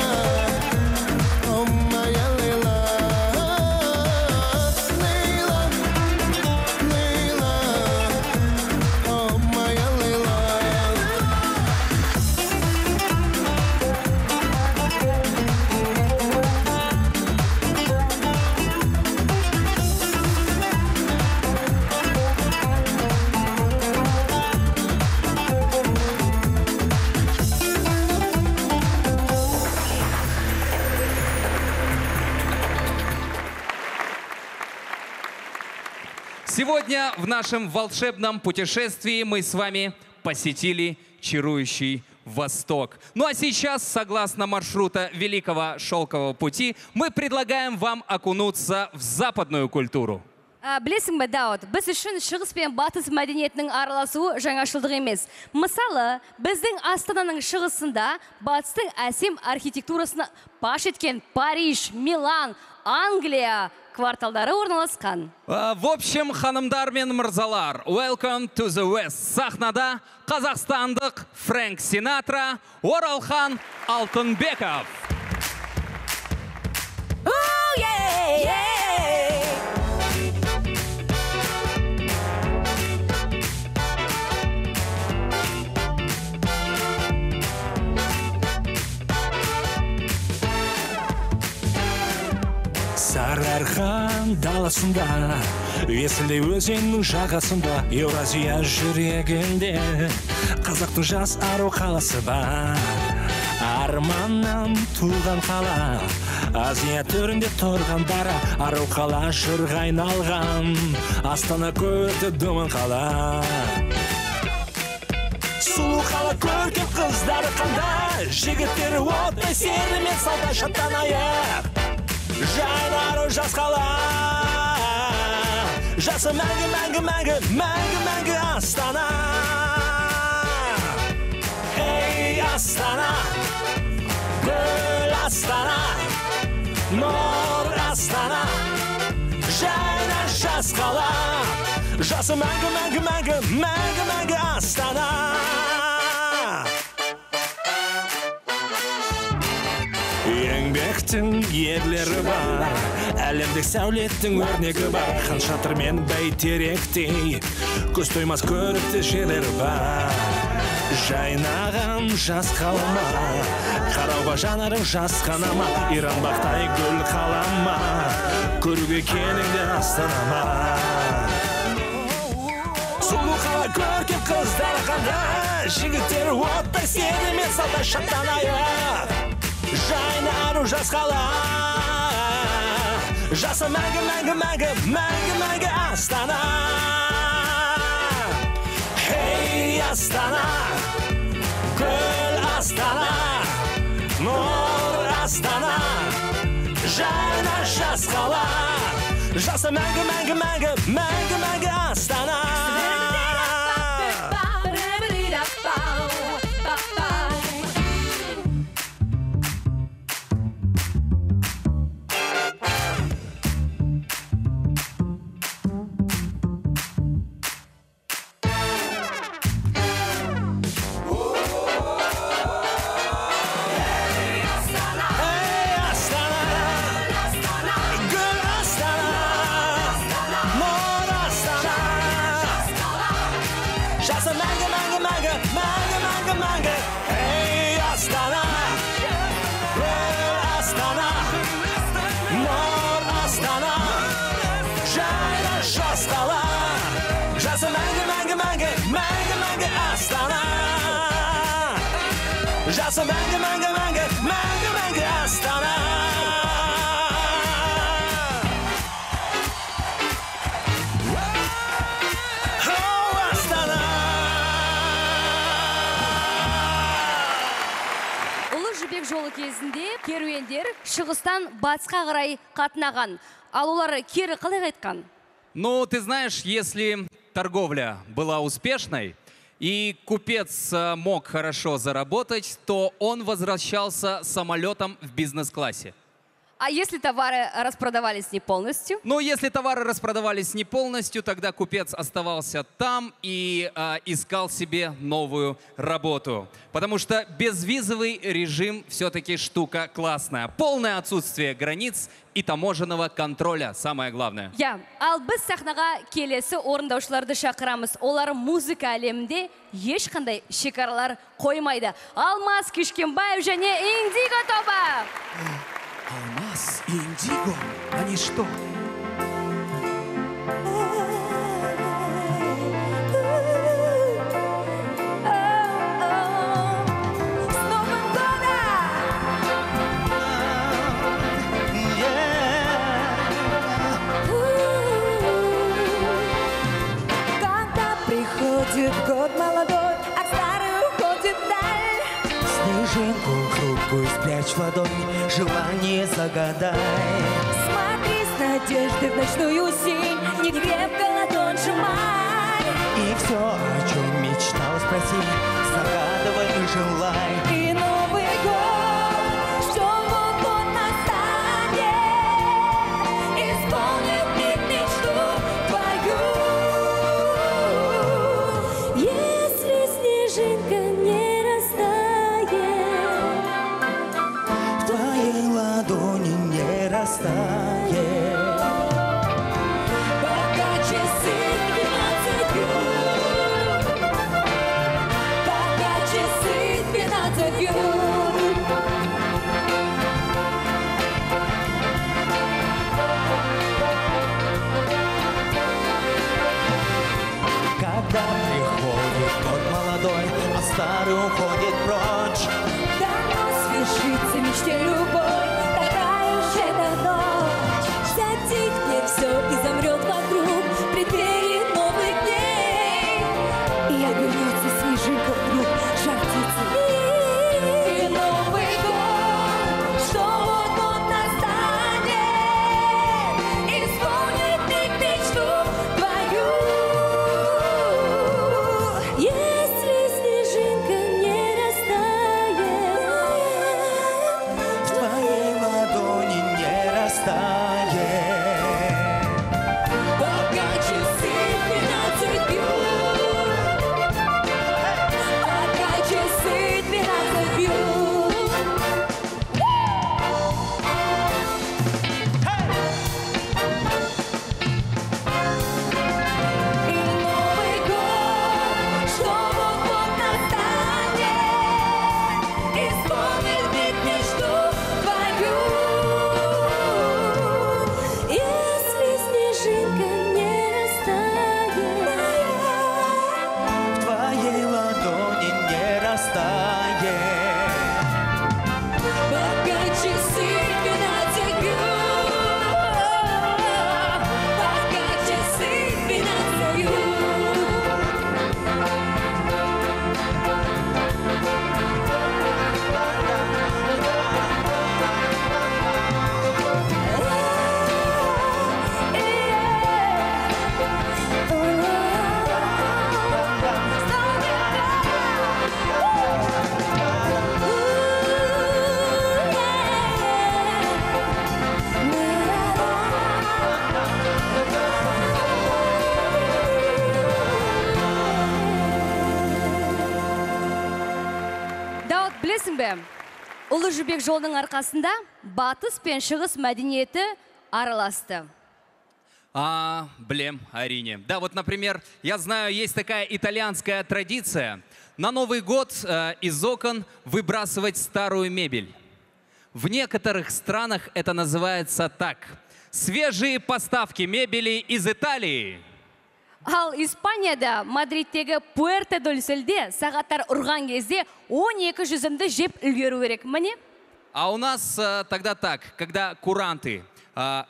о моя лила. Лейла, Лейла, о моя лила. Сегодня в нашем волшебном путешествии мы с вами посетили чарующий Восток. Ну а сейчас, согласно маршрута Великого Шелкового пути, мы предлагаем вам окунуться в западную культуру. Білесің бе, Дауд, біз үшін шығыс пен батыс мәдениетінің араласуы жаңашылдық емес. Мысалы, біздің Астананың шығысында батыстың әсем архитектурасына паш еткен Париж, Милан, Англия кварталдары орналасқан. В общем, ханымдар мен мырзалар, welcome to the West. Сахнада қазақстандық Фрэнк Синатра, Оралхан Алтынбеков. Ooh, yeah, yeah. Сарыарқан даласында, Есілде өзеннің жағасында, Еуразия жүрегінде, Қазақтың жас ару қаласы бар. Арманнан туған қала, Азия төрінде тұрған дара, ару қала жырға айналған, Астана көрді думан қала. Сұлу қала көркем қыздары қандай, жігіттері оттай серімен салда шаттанайық. Жайлары жас қала, жасы мәңгі, мәңгі, мәңгі, мәңгі, мәңгі Астана. Ей Астана, гүл Астана, нұр Астана, жайна жас қала, жасы мәңгі, мәңгі, мәңгі, мәңгі, мәңгі Астана. Еңбектің ерлері бар, әлемдік сәулеттің өрнегі бар, хан шатыр мен бәйтеректей, көз тоймас көрікті жерлер бар. Жайнаған жас қалама, қарауға жанарың жас қанама, Иран бақтай гүл қалама, көруге келіңді Астанама. Сұлу қала көркем қыздары қандай, жігіттері оттай серімен салда шаттанайық. Жайнару жас қала, жасы мәңгі, мәңгі, мәңгі, мәңгі, мәңгі Астана. Хей Астана, гүл Астана, нұр Астана, жайна жас қала, жасы мәңгі, мәңгі, мәңгі, мәңгі, мәңгі Астана. Жасы мәңгі, мәңгі, мәңгі, мәңгі, мәңгі Астана. жолы кезінде керуендер шығыстан батысқа қарай қатынаған. Ал олар кері қалай қайтқан? Ну, ты знаешь, если торговля была успешной, и купец мог хорошо заработать, то он возвращался самолетом в бизнес-классе. А если товары распродавались не полностью? Ну, если товары распродавались не полностью, тогда купец оставался там и искал себе новую работу. Потому что безвизовый режим все-таки штука классная. Полное отсутствие границ и таможенного контроля, самое главное. Ал біз сахнаға келесі орындаушыларды шақырамыз. Олар музыка әлемінде ешқандай шекаралар қоймайды. Алмаз Кишкенбаев және Индиго тобы. Алмаз и Индиго? Они что? Когда приходит год молодой, а старый уходит вдаль. Снежинку хрупкую спрячь в ладонь, желание загадай. Смотри с надеждой в ночную синь, не крепко ладонь сжимай. И все, о чем мечтал спросить, загадывай и желай. И Новый год, что вот-вот настанет, исполнит миг мечту твою. Если снежинка не растает, В твоей ладони не растает. пока часы 12 бьют, пока часы 12 бьют. Когда приходит год молодой, а старый уходит прочь. Давно свершится мечте любой, такая уж эта ночь. Затихнет все и замрет вокруг в преддверии новых дней. И обернется снежинка вдруг, жар птицы. И Новый год, что вот-вот настанет, исполнит миг мечту твою. Если снежинка не растает, В твоей ладони не растает. пока часы 12 бьют, пока часы 12 бьют. И Новый год, что вот-вот настанет, исполнит миг мечту твою. Если снежинка не растает, В твоей ладони не растает. пока часы 12 бьют, пока часы 12 бьют. Дауд, білесің бе? Ұлы жібек жолының арқасында батыс пен шығыс мәдениеті араласты. Блем, Арине. Да, вот, например, я знаю, есть такая итальянская традиция. На Новый год из окон выбрасывать старую мебель. В некоторых странах это называется так. Свежие поставки мебели из Италии. Ал Испанияда, Мадридтегі Пуэрто-дель-Сольде сағаттар ұрған кезде 12 жүзімді жеп үлгеру керек. Міне? А у нас тогда так, когда куранты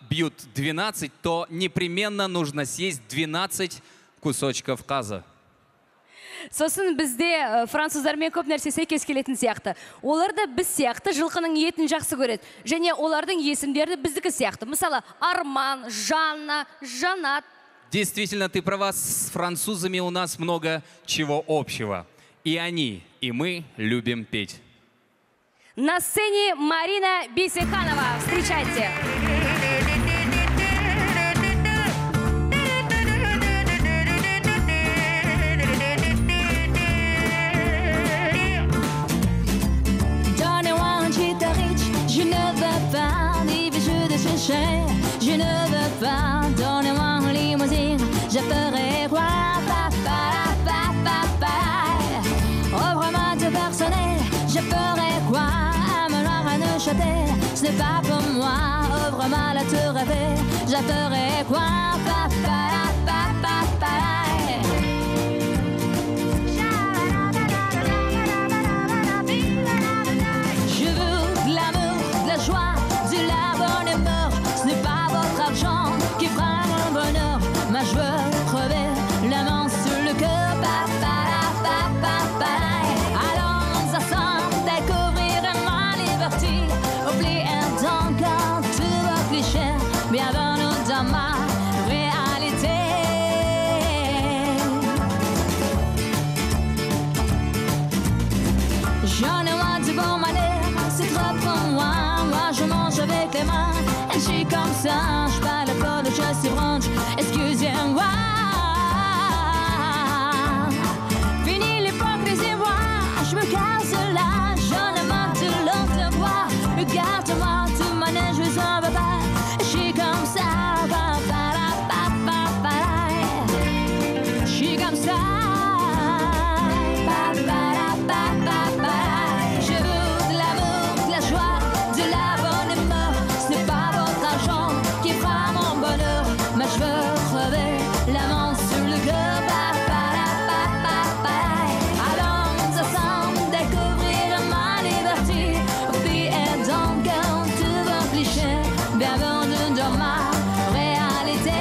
бьют 12, то непременно нужно съесть 12 кусочков каза. Сосын бізде француздармен көп нәрсе сәйкес келетін сияқты. Олар да біз сияқты жылқының етін жақсы көреді. Және олардың есімдері біздікі сияқты. Мысалы, Арман, Жанна, Жанат. Действительно, ты права, с французами у нас много чего общего. И они, и мы любим петь. На сцене Марина Бисеханова. Встречайте. Donnez-moi un gîte riche, je ne veux pas des bijoux de chez cher, je ne veux pas. Donnez-moi une limousine, je ferai quoi? Offre-moi du personnel, je ferai quoi? Amener à Neuchâtel, ce n'est pas pour moi. Offre-moi la tour Eiffel, je ferai quoi? Je veux de l'amour, de la joie, de la bonne humeur. Ce n'est pas votre argent qui fera mon bonheur. Mais je veux crever la main sur le cœur. Allons ensemble découvrir ma liberté. Oubliez donc tous vos clichés. Bienvenue dans ma réalité. J'en ai moins du bon manière, c'est trop pour moi. Moi je mange avec les mains, et je suis comme ça. Je parle pas de je suis branche, excusez-moi. Fini l'hypocrisie, moi, je me casse là. J'en ai marre de l'autre voix. Regarde-moi, tu manèges, je s'en veux pas. Je suis comme ça, je suis comme ça. Je veux de l'amour, de la joie, de la bonne humeur. Ce n'est pas votre argent qui fera mon bonheur. Mais je veux crever la main sur le cœur. Allons ensemble découvrir ma liberté. Oubliez donc tous vos clichés. Bienvenue dans ma réalité.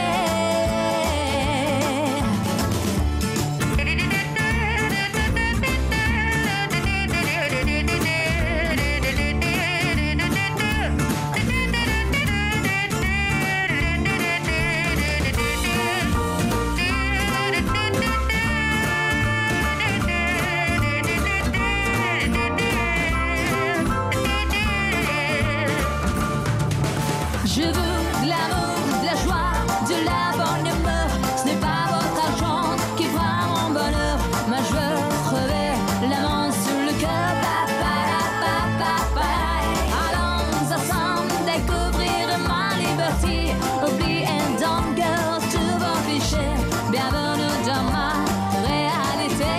Je veux de l'amour, de la joie, de la bonne humeur. Ce n'est pas votre argent qui fera mon bonheur. Mais je veux crever la main sur le cœur. Allons ensemble découvrir ma liberté. Oubliez donc tous vos clichés. Bienvenue dans ma réalité.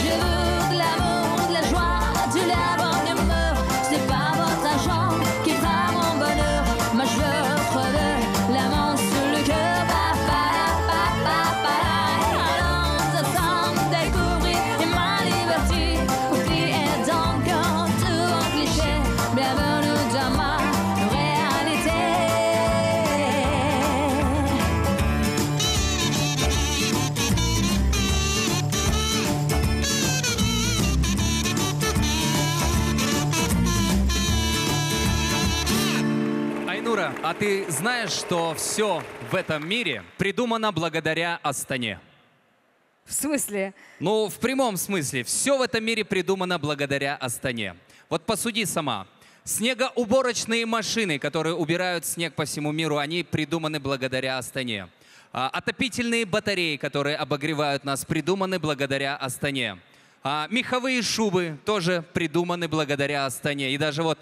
Je veux de l'amour, de la joie, de la bonne humeur. Ce n'est pas votre argent qui fera mon bonheur. Moi je veux crever la main sur le cœur. Allons ensemble découvrir ma liberté. Oubliez donc tous vos clichés. Bienvenue dans ma réalité. Айнура, а ты знаешь, что все в этом мире придумано благодаря Астане? В смысле? Ну, в прямом смысле. Все в этом мире придумано благодаря Астане. Вот посуди сама. Снегоуборочные машины, которые убирают снег по всему миру, они придуманы благодаря Астане. Отопительные батареи, которые обогревают нас, придуманы благодаря Астане. Меховые шубы тоже придуманы благодаря Астане. И даже вот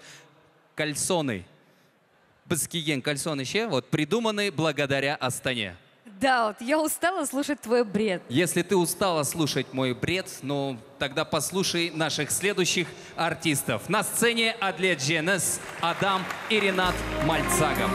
кальсоны, бискиген кальсон еще, вот придуманы благодаря Астане. Да, вот я устала слушать твой бред. Если ты устала слушать мой бред, ну тогда послушай наших следующих артистов. На сцене Адлет Дженес, Адам и Ренат Мальцагов.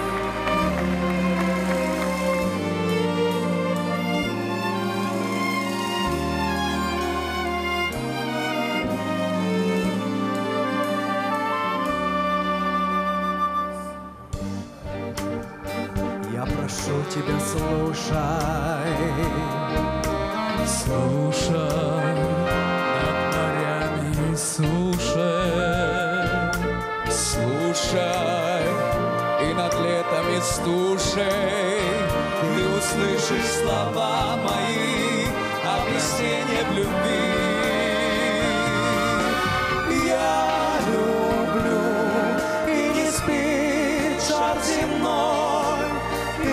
Я прошу тебя, слушай, Слушай, над морями суши. Слушай, и над летом и стушей ты услышишь слова мои, объяснение в любви. Я люблю, и не спит шар земной, и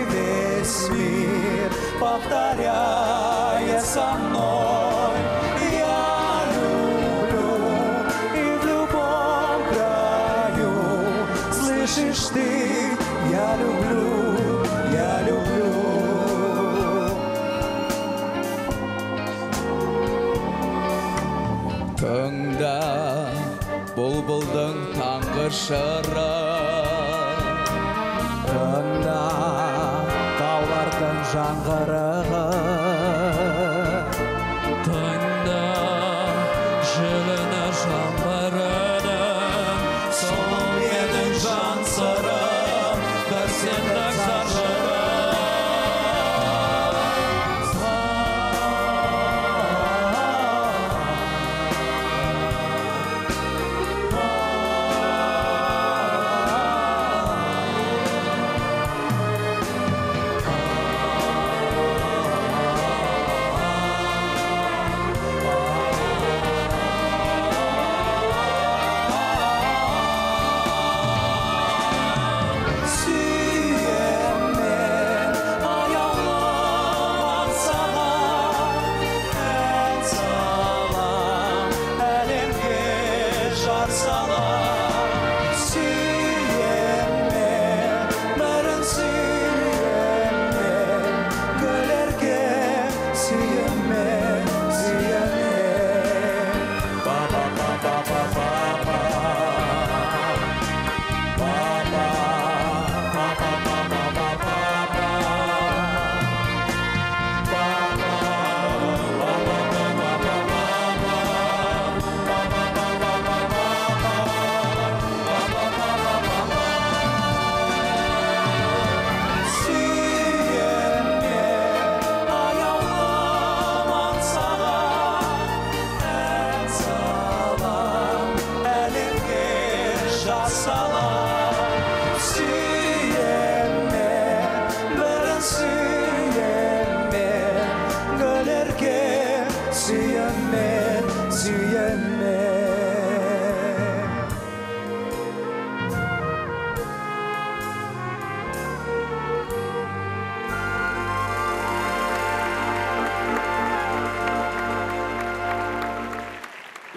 весь мир повторяет со мной. Я люблю, и в любом краю слышишь ты, я люблю, я люблю. Тыңда бұлбұлдың таңғы шыры, Тыңда таулардың жаңғырығы, Тыңда жылына жаңбырыны, сол менің жан сырым, бір сендік зар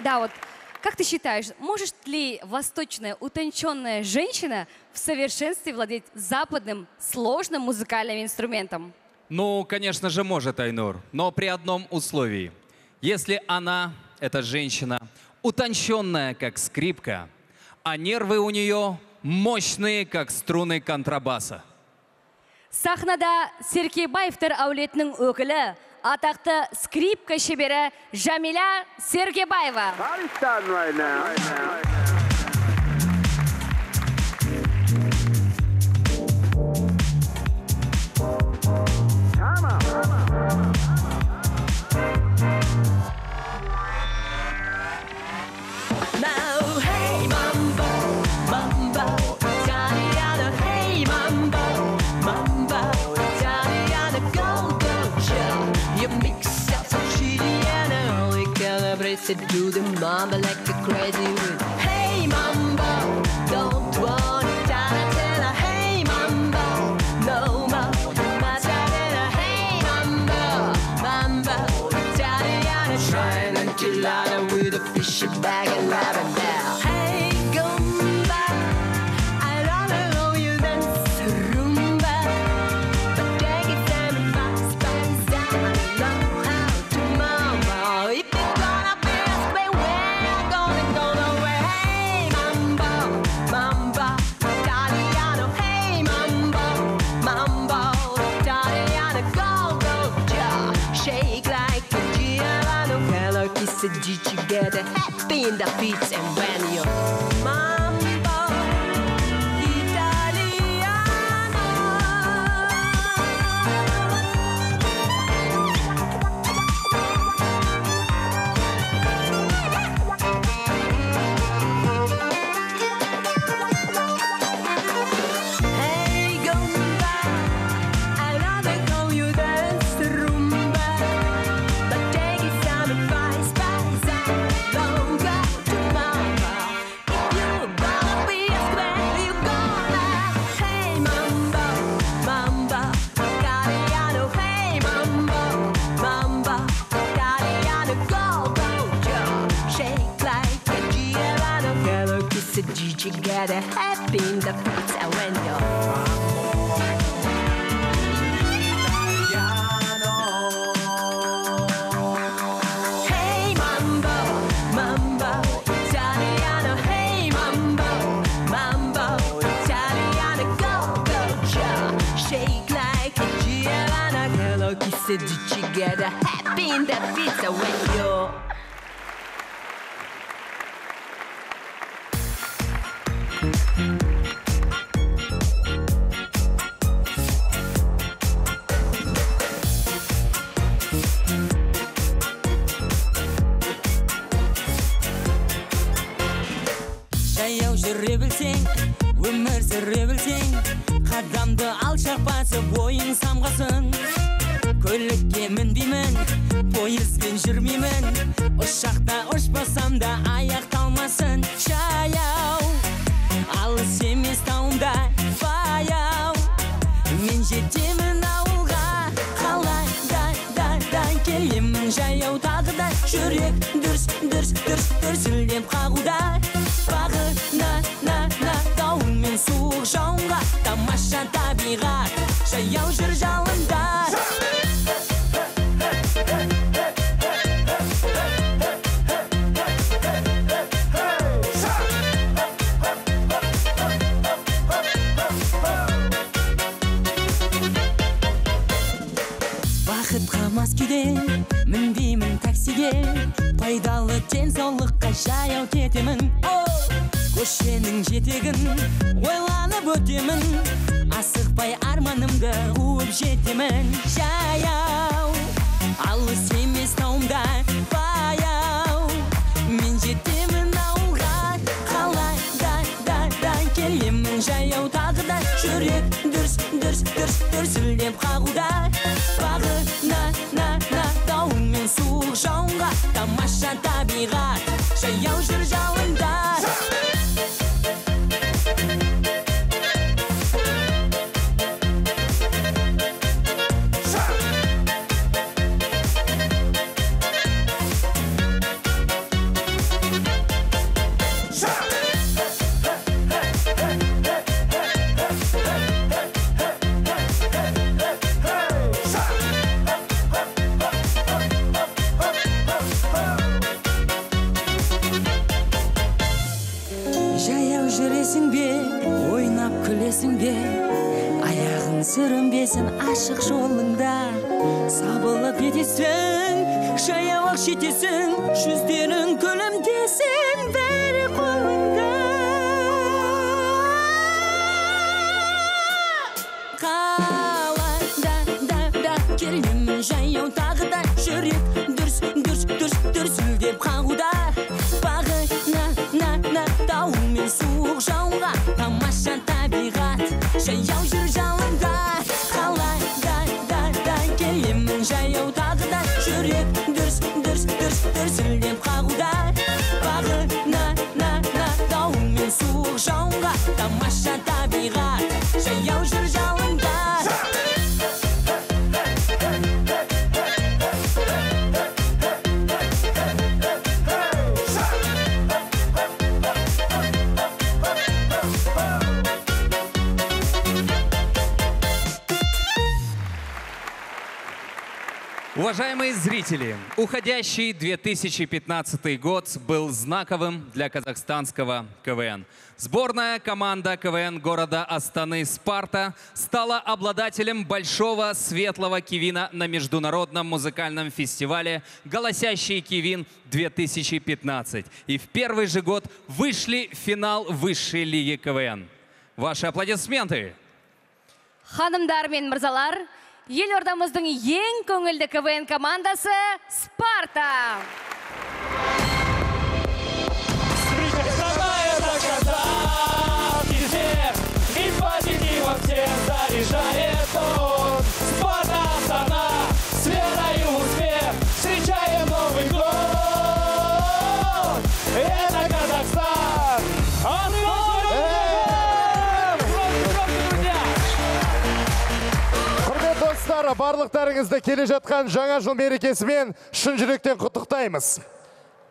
Да, вот как ты считаешь, может ли восточная утонченная женщина в совершенстве владеть западным сложным музыкальным инструментом? Ну, конечно же, может, Айнур, но при одном условии. Если она, эта женщина, утонченная, как скрипка, а нервы у нее мощные, как струны контрабаса. Сахнада Серкебаевтар әулетінің өкілі, атақты скрипка шебері Жамиля Серкебаева. Do the mama like a crazy with hey mambo, don't want it tell hey mambo, no more Maserena, hey mambo, mambo Italiana, trying until I with a fishy bag and laughing now. Hey gumba, I don't know you dance rumba, but take it time and fast, fast, I know how to mama. If you're gonna did you get a happy in the feet and when you're mambo Italiano together, happy in the pizza window. Hey mambo, mambo, Italiano. Hey mambo, mambo, Italiano. Go, go, ja, shake like a Giovanna. Hello, kiss it together, happy in the pizza window. Жаяу жүре білсең, өмір сүре білсең, қадамды алшақ басып ойың самғасын. Көлікке мінбеймін, пойызбен жүрмеймін, ұшақта ұшпасам да аяқ талмасын. Жаяу, алыс емес тауымда баяу, мен жетемін ауылға, қалай да келемін. Жаяу тағы да жүрек дүрсілдеп қағуда. Бағына дауыл мен суық жауынға, тамаша табиғат, жаяу жүр жалында. Бақытқа мас күйде мінбеймін таксиге, пайдалы денсаулыққа жаяу кетемін. Көшенің жетегін ойланып өтемін, асықпай арманымды қуып жетемін. Жаяу, алыс емес тауымда баяу, мен жетемін ауылға, қалай да келемін. Жаяу тағы да жүрек дүрсілдеп қағуда. Бағына дауыл мен суық жауынға, тамаша табиғат, жаяу жүр жалында. Ойнап күлесің бе, аяғың сүрінбесін ашық жолыңда. Сабылып етесің, жаяу-ақ жетесің, жүздерің күлімдесін, бәрі қолыңда. Қалай да келемін, жаяу тағы да жүрек дүрсілдеп қағуда. Бағына дауыл мен суық жауынға, тамаша табиғат, жаяу жүр жалында. Қалай да келемін, жаяу тағы да жүрек дүрсілдеп қағуда. Бағына дауыл мен суық жауынға, тамаша табиғат, жаяу жүр жалында. Уважаемые зрители, уходящий 2015 год был знаковым для казахстанского КВН. Сборная команда КВН города Астаны «Спарта» стала обладателем большого светлого кивина на международном музыкальном фестивале «Голосящий кивин-2015». И в первый же год вышли в финал высшей лиги КВН. Ваши аплодисменты! Ханымдар мен мырзалар, елордамыздың ең көңілді КВН командасы «Спарта». Заряжает он, Спарта, Астана, с верой и успех встречаем Новый год. Это Казахстан. Құрметті достар, барлықтарыңызды келе жатқан жаңа жыл мерекесімен шын жүректен құттықтаймыз.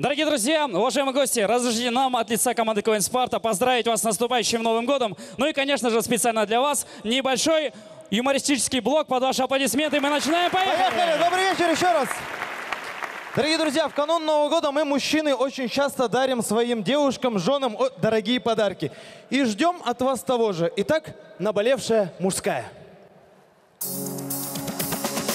Дорогие друзья, уважаемые гости, разрешите нам от лица команды КВН «Спарта» поздравить вас с наступающим Новым годом. Ну и, конечно же, специально для вас небольшой юмористический блок под ваши аплодисменты. Мы начинаем. Поехали! Поехали! Добрый вечер еще раз! Дорогие друзья, в канун Нового года мы, мужчины, очень часто дарим своим девушкам, женам дорогие подарки. И ждем от вас того же. Итак, наболевшая мужская.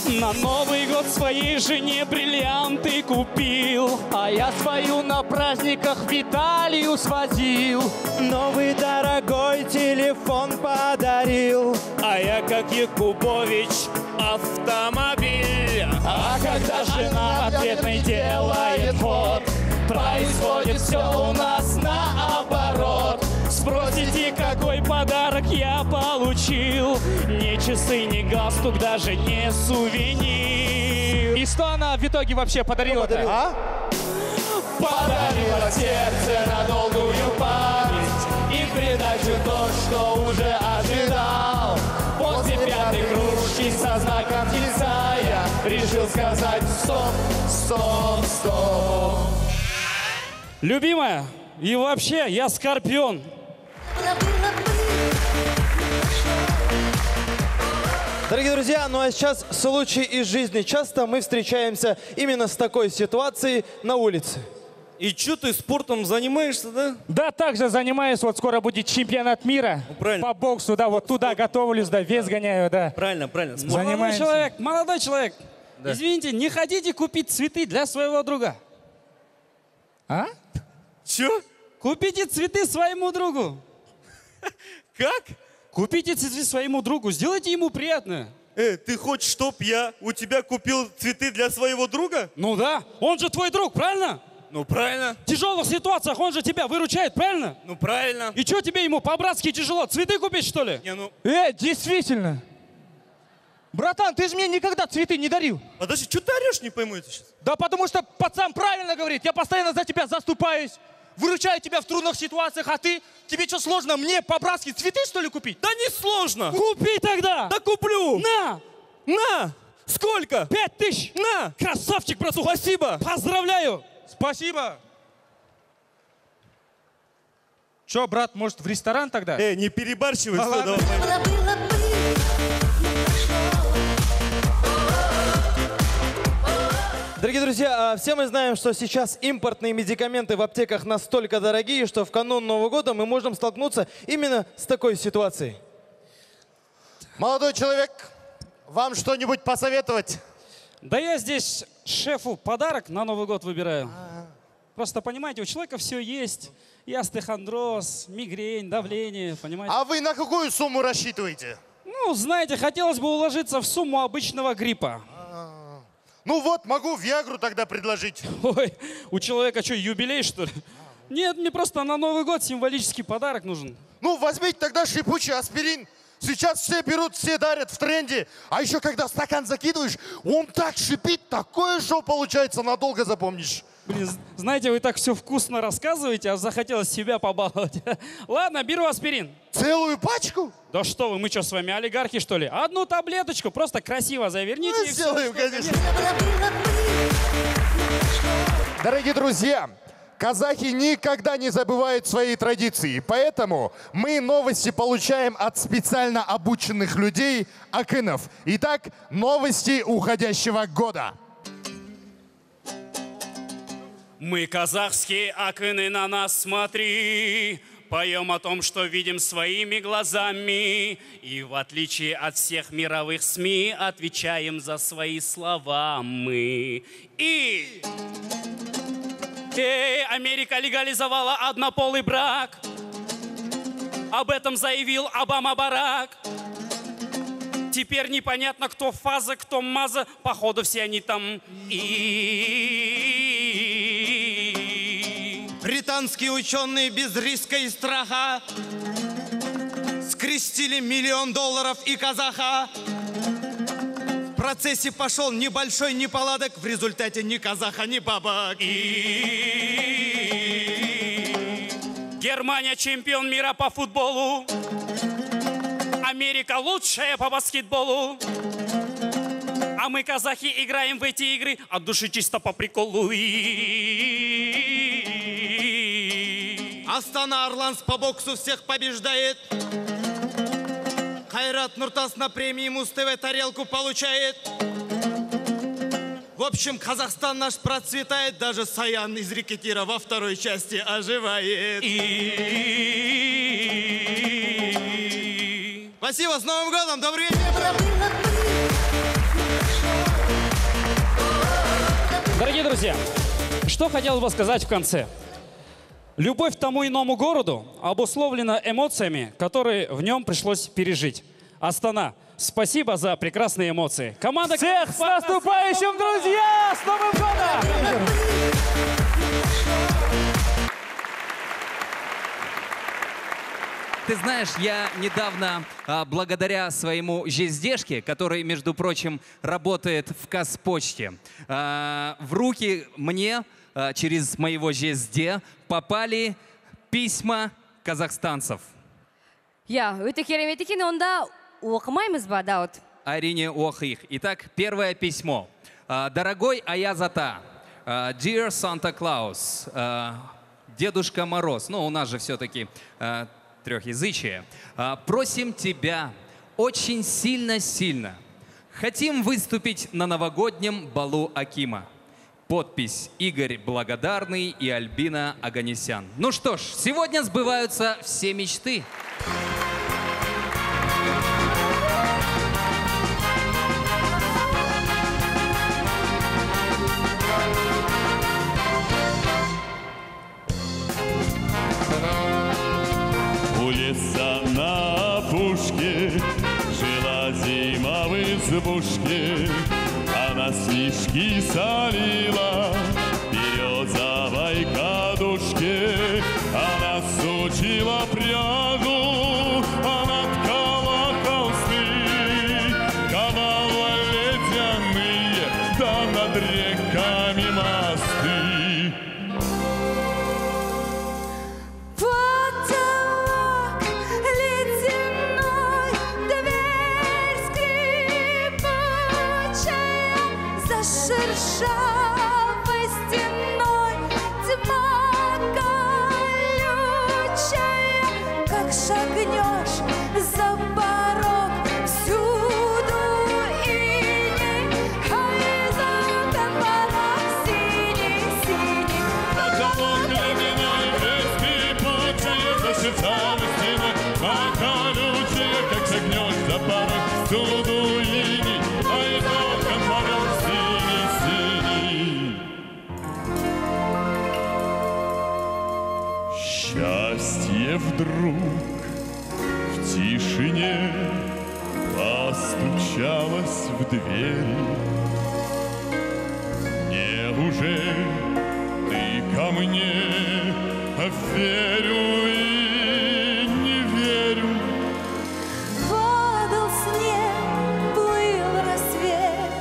На Новый год своей жене бриллианты купил, а я свою на праздниках в Италию свозил. Новый дорогой телефон подарил, а я, как Якубович, автомобиль. А когда жена ответный делает ход, происходит все у нас наоборот. Спросите, какой подарок я получил? Не часы, не галстук, даже не сувенир. И что она в итоге вообще подарила-то? Подарила сердце на долгую память и придачу то, что уже ожидал. После пятой кружки со знаком тельца я решил сказать стоп, стоп, стоп. Любимая, и вообще я Скорпион. Дорогие друзья, ну а сейчас случай из жизни. Часто мы встречаемся именно с такой ситуацией на улице. И что ты спортом занимаешься, да? Да, также занимаюсь. Вот скоро будет чемпионат мира по боксу, да, вот туда готовлюсь, да, вес гоняю, да. Правильно, правильно. Молодой человек, да. Извините, не хотите купить цветы для своего друга? А? Чё? Купите цветы своему другу. Как? Купите цветы своему другу, сделайте ему приятно. Ты хочешь, чтоб я у тебя купил цветы для своего друга? Ну да, он же твой друг, правильно? Ну правильно. В тяжелых ситуациях он же тебя выручает, правильно? Ну правильно. И что тебе ему по-братски тяжело? Цветы купить, что ли? Не, ну... Действительно. Братан, ты же мне никогда цветы не дарил. Подожди, что ты орешь, не пойму это сейчас? Да потому что пацан правильно говорит, я постоянно за тебя заступаюсь. Выручаю тебя в трудных ситуациях, а ты? Тебе что, сложно мне по-братски цветы, что ли, купить? Да не сложно. Купи тогда. Да куплю. На. На. Сколько? 5000. На. Красавчик, братуха. Спасибо. Поздравляю. Спасибо. Че, брат, может, в ресторан тогда? Не перебарщивай. Ну, ладно. Дорогие друзья, все мы знаем, что сейчас импортные медикаменты в аптеках настолько дорогие, что в канун Нового года мы можем столкнуться именно с такой ситуацией. Молодой человек, вам что-нибудь посоветовать? Да я здесь шефу подарок на Новый год выбираю. Просто, понимаете, у человека все есть. И остеохондроз, мигрень, давление, понимаете? А вы на какую сумму рассчитываете? Ну, знаете, хотелось бы уложиться в сумму обычного гриппа. Ну вот, могу Виагру тогда предложить. Ой, у человека что, юбилей, что ли? Нет, мне просто на Новый год символический подарок нужен. Ну, возьмите тогда шипучий аспирин. Сейчас все берут, все дарят в тренде. А еще когда в стакан закидываешь, он так шипит, такое шоу получается, надолго запомнишь. Блин, знаете, вы так все вкусно рассказываете, а захотелось себя побаловать. Ладно, беру аспирин. Целую пачку? Да что вы, мы что, с вами олигархи, что ли? Одну таблеточку, просто красиво заверните. Ну, сделаем, конечно. Дорогие друзья, казахи никогда не забывают свои традиции, поэтому мы новости получаем от специально обученных людей, акынов. Итак, новости уходящего года. Мы казахские акыны, на нас смотри, поем о том, что видим своими глазами, и в отличие от всех мировых СМИ отвечаем за свои слова мы. И Америка легализовала однополый брак, об этом заявил Обама Барак. Теперь непонятно, кто фаза, кто маза, походу все они там и... Британские ученые без риска и страха скрестили $1 миллион и казаха. В процессе пошел небольшой неполадок, в результате ни казаха, ни бабок. Германия чемпион мира по футболу, Америка лучшая по баскетболу. А мы, казахи, играем в эти игры от души чисто по приколу. Астана Арланс по боксу всех побеждает. Хайрат Нуртас на премии Муз-ТВ тарелку получает. В общем, Казахстан наш процветает, даже Саян из Рекетира во второй части оживает. Спасибо, с Новым годом, добрый вечер! Дорогие друзья, что хотел бы сказать в конце. Любовь к тому иному городу обусловлена эмоциями, которые в нем пришлось пережить. Астана, спасибо за прекрасные эмоции. Команда всех с наступающим, друзья! С Новым годом! Ты знаешь, я недавно, благодаря своему жездешке, который, между прочим, работает в Казпочте, в руки мне через моего жезде попали письма казахстанцев. Я, өте керемет екен, онда оқымаймыз ба, Дауд? Арине Охих. Итак, первое письмо. Дорогой Аяз Ата, Dear Santa Claus, Дедушка Мороз, ну у нас же все-таки трехязычие, просим тебя очень сильно-сильно. Хотим выступить на новогоднем балу Акима. Подпись Игорь Благодарный и Альбина Оганесян. Ну что ж, сегодня сбываются все мечты. У леса на опушке жила зима в избушке. Она снежки солила березовой кадушке. Она сучила пряжу, она ткала холсты, ковала ледяные, да над реками мосты. Потолок ледяной, дверь скрипучая, за шершавой стеной тьма колючая. Как шагнешь за порог, всюду иней, а из окон порог синий-синий. Потолок ледяной, дверь скрипучая, за шершавой стеной тьма колючая. Как шагнешь за порог, всюду иней, а из окон порог синий-синий. Счастье вдруг в тишине постучалось в дверь. Неужели ты ко мне? Верю и не верю. Падал снег, плыл рассвет,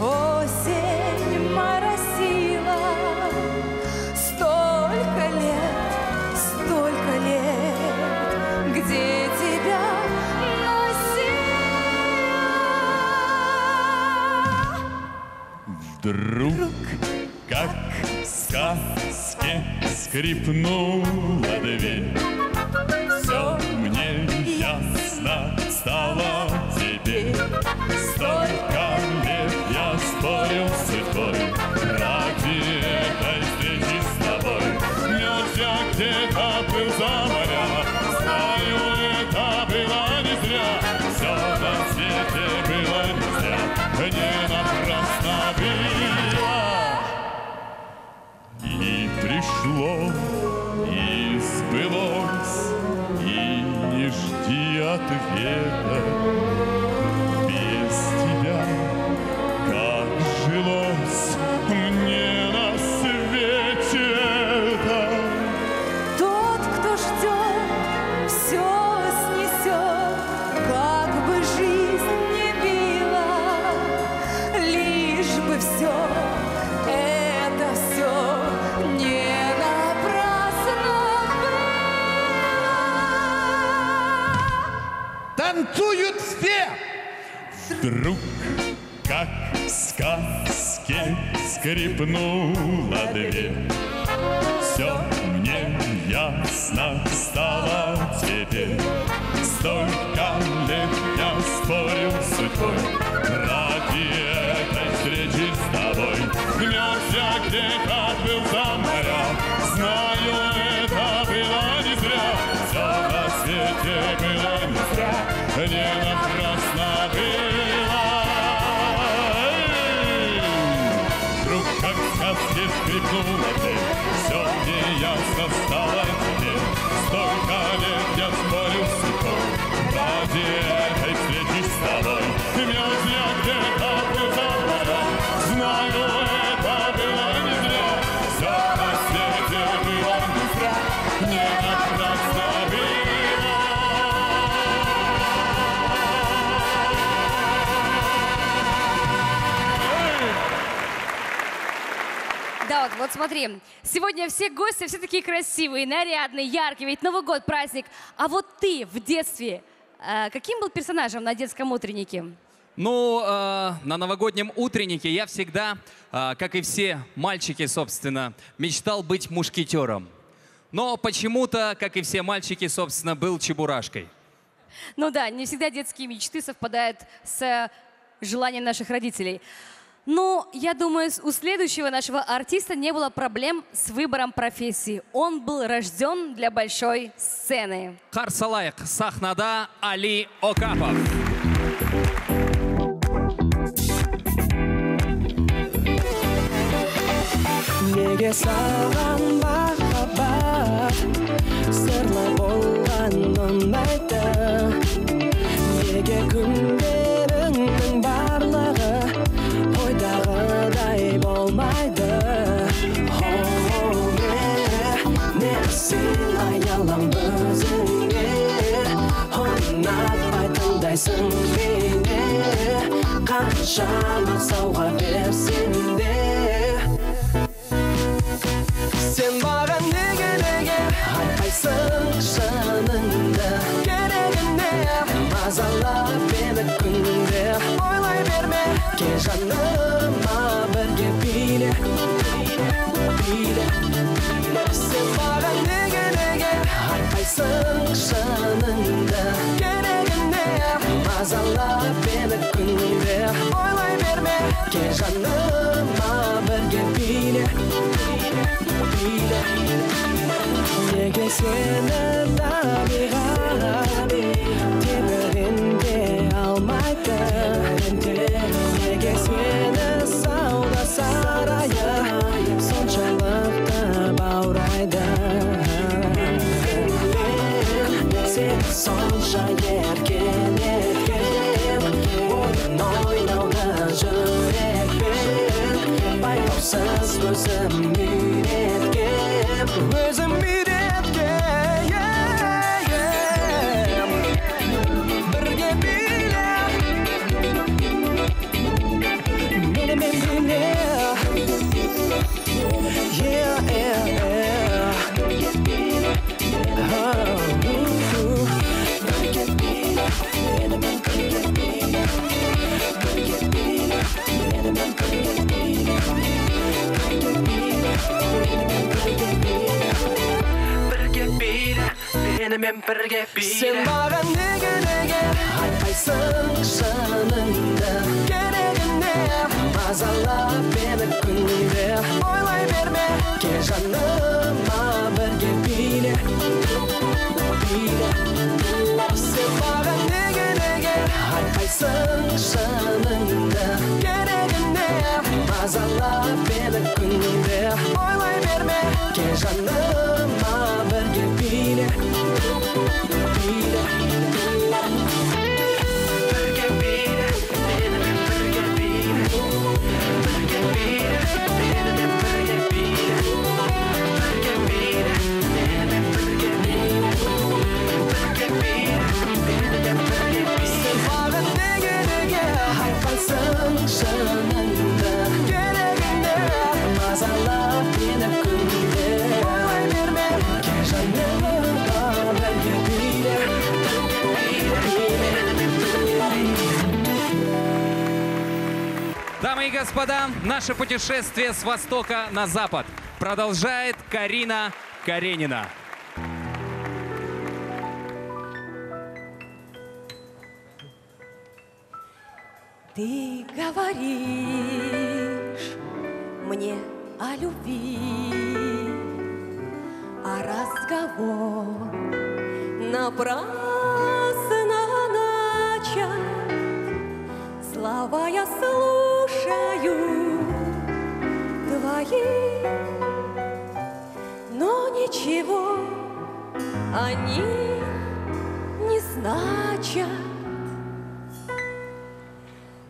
осень моросила. Столько лет, где тебя носила. Вдруг, как в сказке, скрипнула дверь. Все мне ясно стало теперь. Столько лет я спорил с судьбой ради этой встречи с тобой. Мерз я где-то был за моря, знаю, это было не зря. Все на свете было не зря, не напрасно было. И пришло, и сбылось, и не жди ответа. Без тебя как жилось мне на свете это. Тот, кто ждет, все снесет, как бы жизнь не била, лишь бы все, это все не напрасно было. Танцуют все! Вдруг, как в замке скрипнула дверь. Все мне ясно стало теперь. Столько лет я спорил с судьбой ради этой встречи с тобой. Мерз я где-то был за моря, знаю, это было не зря. Все на свете было не зря, не напрасно было. Вдруг как в сказке скрипнула дверь, все мне ясно стало теперь. Столько лет я спорил с судьбой ради этой встречи с тобой. Мерз я где-то был за моря, знаю, это было не зря. Все на свете было не зря, не напрасно было. Да, вот смотри, сегодня все гости, все такие красивые, нарядные, яркие, ведь Новый год, праздник. А вот ты в детстве, каким был персонажем на детском утреннике? Ну, на новогоднем утреннике я всегда, как и все мальчики, собственно, мечтал быть мушкетером. Но почему-то, как и все мальчики, собственно, был чебурашкой. Ну да, не всегда детские мечты совпадают с желанием наших родителей. Но я думаю, у следующего нашего артиста не было проблем с выбором профессии. Он был рожден для большой сцены. Харсалайк сахнада Али Окапов. Неге саған махаббат сырлы болғанын айты. Неге күндеріңнің барлығы ойдағыдай болмайды. Не сен аялам өзіңе, ұнатпай тыңдайсың мені. Қаншама сауға берсем де сен маған неге айтпайсың шыныңды. Керегіне мазалап мені күнде, ойлай берме кел жаныма бірге биле. Сен маған неге айтпайсың шыныңды. Керегіне мазалап мені күнде, ойлай берме кел жаныма бірге биле. Неге сені табиғат тебіренде алмайды. Неге сені сауда сарайы соншалықты баурайды. Сені сонша еркен еткен, ойын ойнауды жүрекпен. Байқаусыз өзім үйреткен, өзім үйреткен. Бірге биле, менімен биле. Менімен бірге биле. Сен маған неге айтпайсың шыныңды. Керегіне мазалап мені күнде, ойлай берме кел жаныма бірге биле. Сен маған неге айтпайсың шыныңды. Керегіне мазалап мені күнде, ойлай берме кел жаныма бірге биле. Сен маған неге айтпайсың шыныңды. Керегіне мазалап мені күнде, ойлай берме кел жаныма бірге биле. господа, наше путешествие с востока на запад продолжает Карина Каренина. Ты говоришь мне о любви, а разговор напрасно начат. Слова я слушаю твои, но ничего они не значат.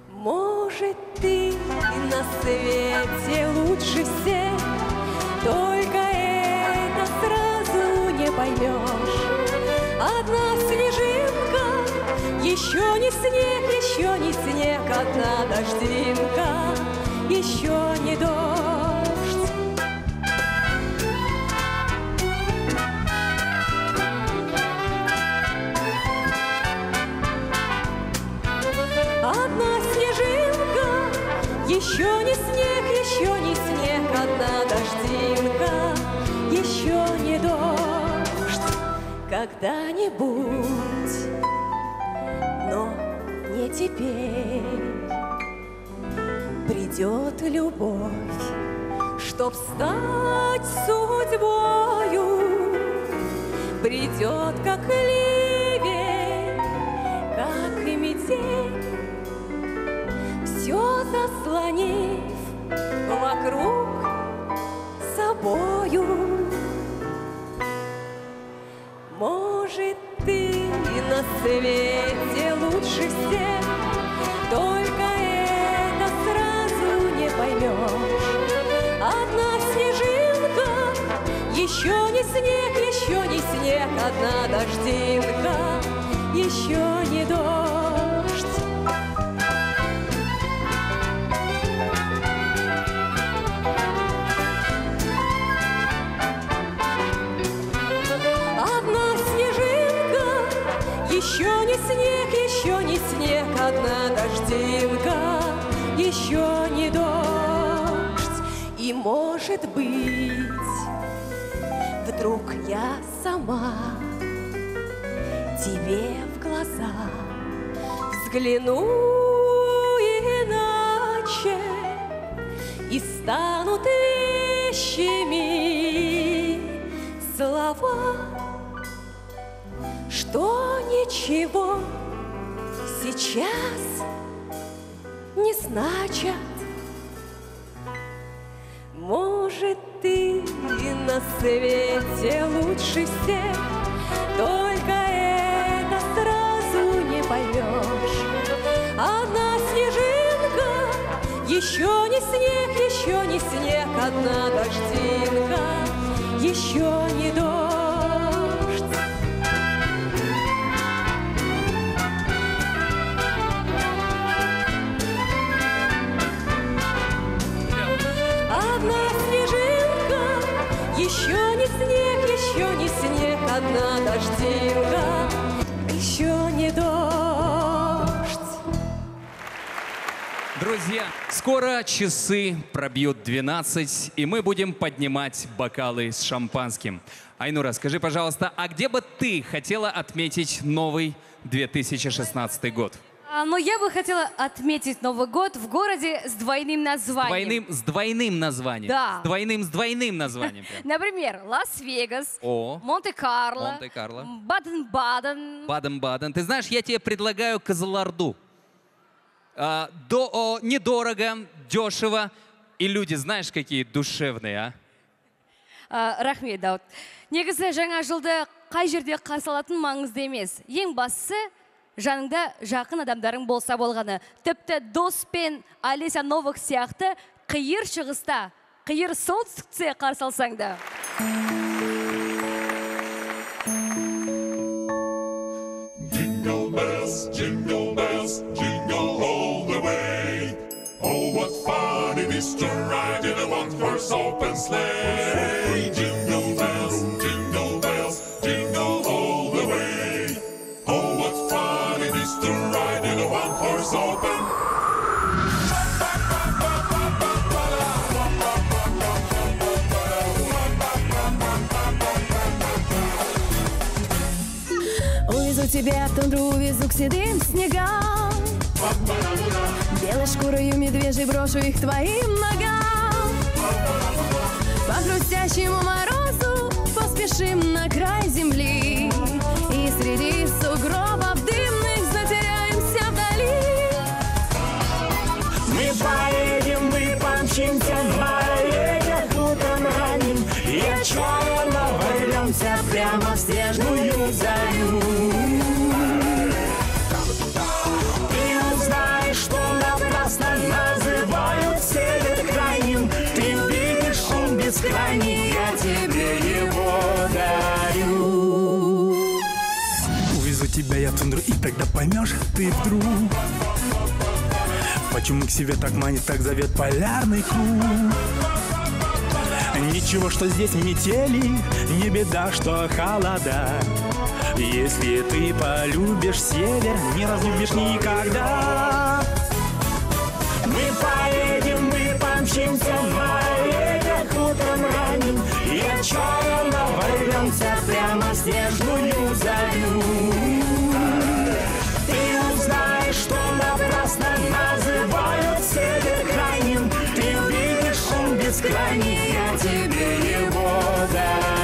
Может, ты на свете лучше всех, только это сразу не поймешь. Одна снежинка, еще не снег, еще не снег, одна дождинка, еще не дождь. Одна снежинка, еще не снег, еще не снег, одна дождинка, еще не дождь. Когда-нибудь, но не теперь, придет любовь, чтоб стать судьбою. Придет, как ливень, как и метель, все заслонив вокруг собою. Может, ты на свете лучше всех, только это сразу не поймешь. Одна снежинка, еще не снег, еще не снег, одна дождинка, еще не дождь. Одна снежинка, еще не снег, еще не снег, одна дождинка, еще не дождь. И может быть, вдруг я сама тебе в глаза взгляну иначе, и станут вещими слова, что ничего сейчас не значат. Может, ты на свете лучше всех, только это сразу не поймешь. Одна снежинка, еще не снег, еще не снег, одна дождинка, еще не дождь. Одна снежинка, еще не снег, еще не снег, одна дождинка, еще не дождь. Друзья, скоро часы пробьют 12, и мы будем поднимать бокалы с шампанским. Айнура, скажи, пожалуйста, а где бы ты хотела отметить новый 2016 год? Ну, я бы хотела отметить Новый год в городе с двойным названием. С двойным названием? Да. С двойным названием. Прям. Например, Лас-Вегас, О. Монте-Карло, Монте-Карло. Баден-Баден. Баден-Баден. Ты знаешь, я тебе предлагаю Кызылорду. Недорого, дешево, и люди, знаешь, какие душевные, а? Рахмет, Дауд. Негізі жаңа жылды қай жерде қарсы алатын маңызды емес. Ең бастысы, жаныңда жақын адамдарың болса болғаны. Тіпті дос пен Олеся Новых сияқты қиыр шығыста, қиыр солтүстікте қарсы алсаң да. Jingle bells, jingle all the way. Oh, what fun it is to ride in a one-horse open sleigh. Jingle bells, jingle all the way. Oh, what fun it is to ride in a one-horse open. тебя в тундру, везу к седым снегам. Белой шкурою медвежий брошу их твоим ногам. По хрустящему морозу поспешим на край земли, и среди сугробов дымных затеряемся вдали. Мы поедем, мы помчимся на оленях утром ранним, и отчаянно ворвемся прямо в снежную зарю. Ты узнаешь, что напрасно называют север крайним. Ты увидишь, он бескрайний, я тебе его дарю. Увезу тебя я в тундру, и тогда поймешь ты вдруг, почему к себе так манит, так зовет полярный круг. Ничего, что здесь метели, не беда, что холода. Если ты полюбишь север, не разлюбишь никогда. Мы поедем, мы помчимся на оленях утром ранним, и отчаянно ворвемся прямо в снежную зарю. Ты узнаешь, что напрасно называют север крайним. Ты увидишь, он бескрайний, я тебе его дарю.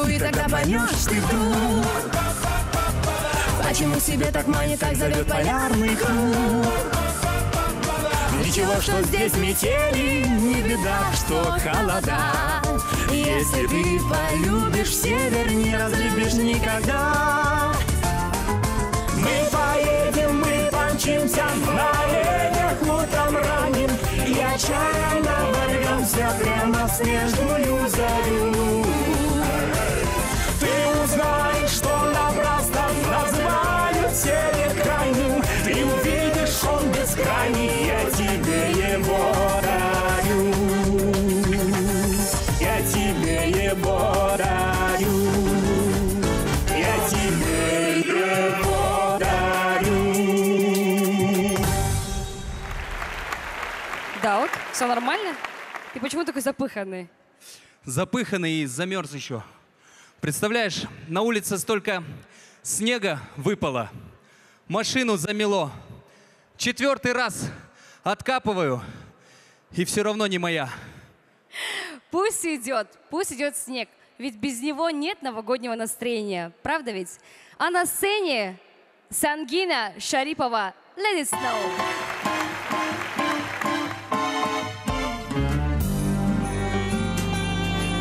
И тогда поймешь ты вдруг, почему себе так манит, так зовет полярный круг. Ничего, что здесь метели, не беда, что холода. Если ты полюбишь север, не разлюбишь никогда. Мы поедем, мы помчимся на оленях утром ранним, и отчаянно ворвемся прямо в снежную зарю. Ты узнаешь, что напрасно называют север крайним. Ты увидишь, он бескрайний, я тебе его дарю. Я тебе его дарю. Я тебе его дарю. Да, вот, все нормально? Ты почему такой запыханный? Запыханный и замерз еще. Представляешь, на улице столько снега выпало, машину замело. 4-й раз откапываю, и все равно не моя. Пусть идет снег, ведь без него нет новогоднего настроения, правда ведь? А на сцене Сангина Шарипова «Let it snow».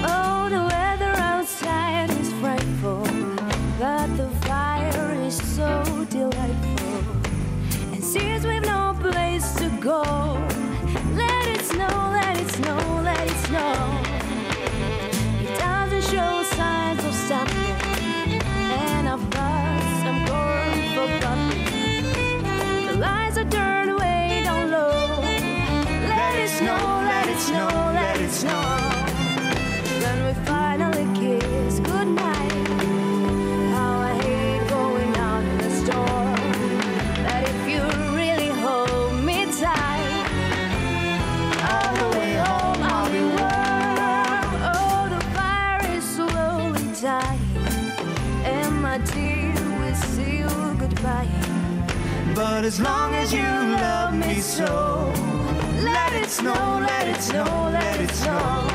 Oh, the weather outside is frightful, but the fire is so delightful. And since we've no place to go, let it snow, let it snow, let it snow. It doesn't show signs of stopping, and I've got some corn forgotten. The lights are turned way down low. Let it snow, let it snow, let it snow. Then we finally kiss goodnight. How I hate going out in the storm. But if you really hold me tight, all the way home I'll be warm. Oh, the fire is slowly dying, and my dear, we say goodbye. But as long as you love me so, let it snow, let it snow, let it snow.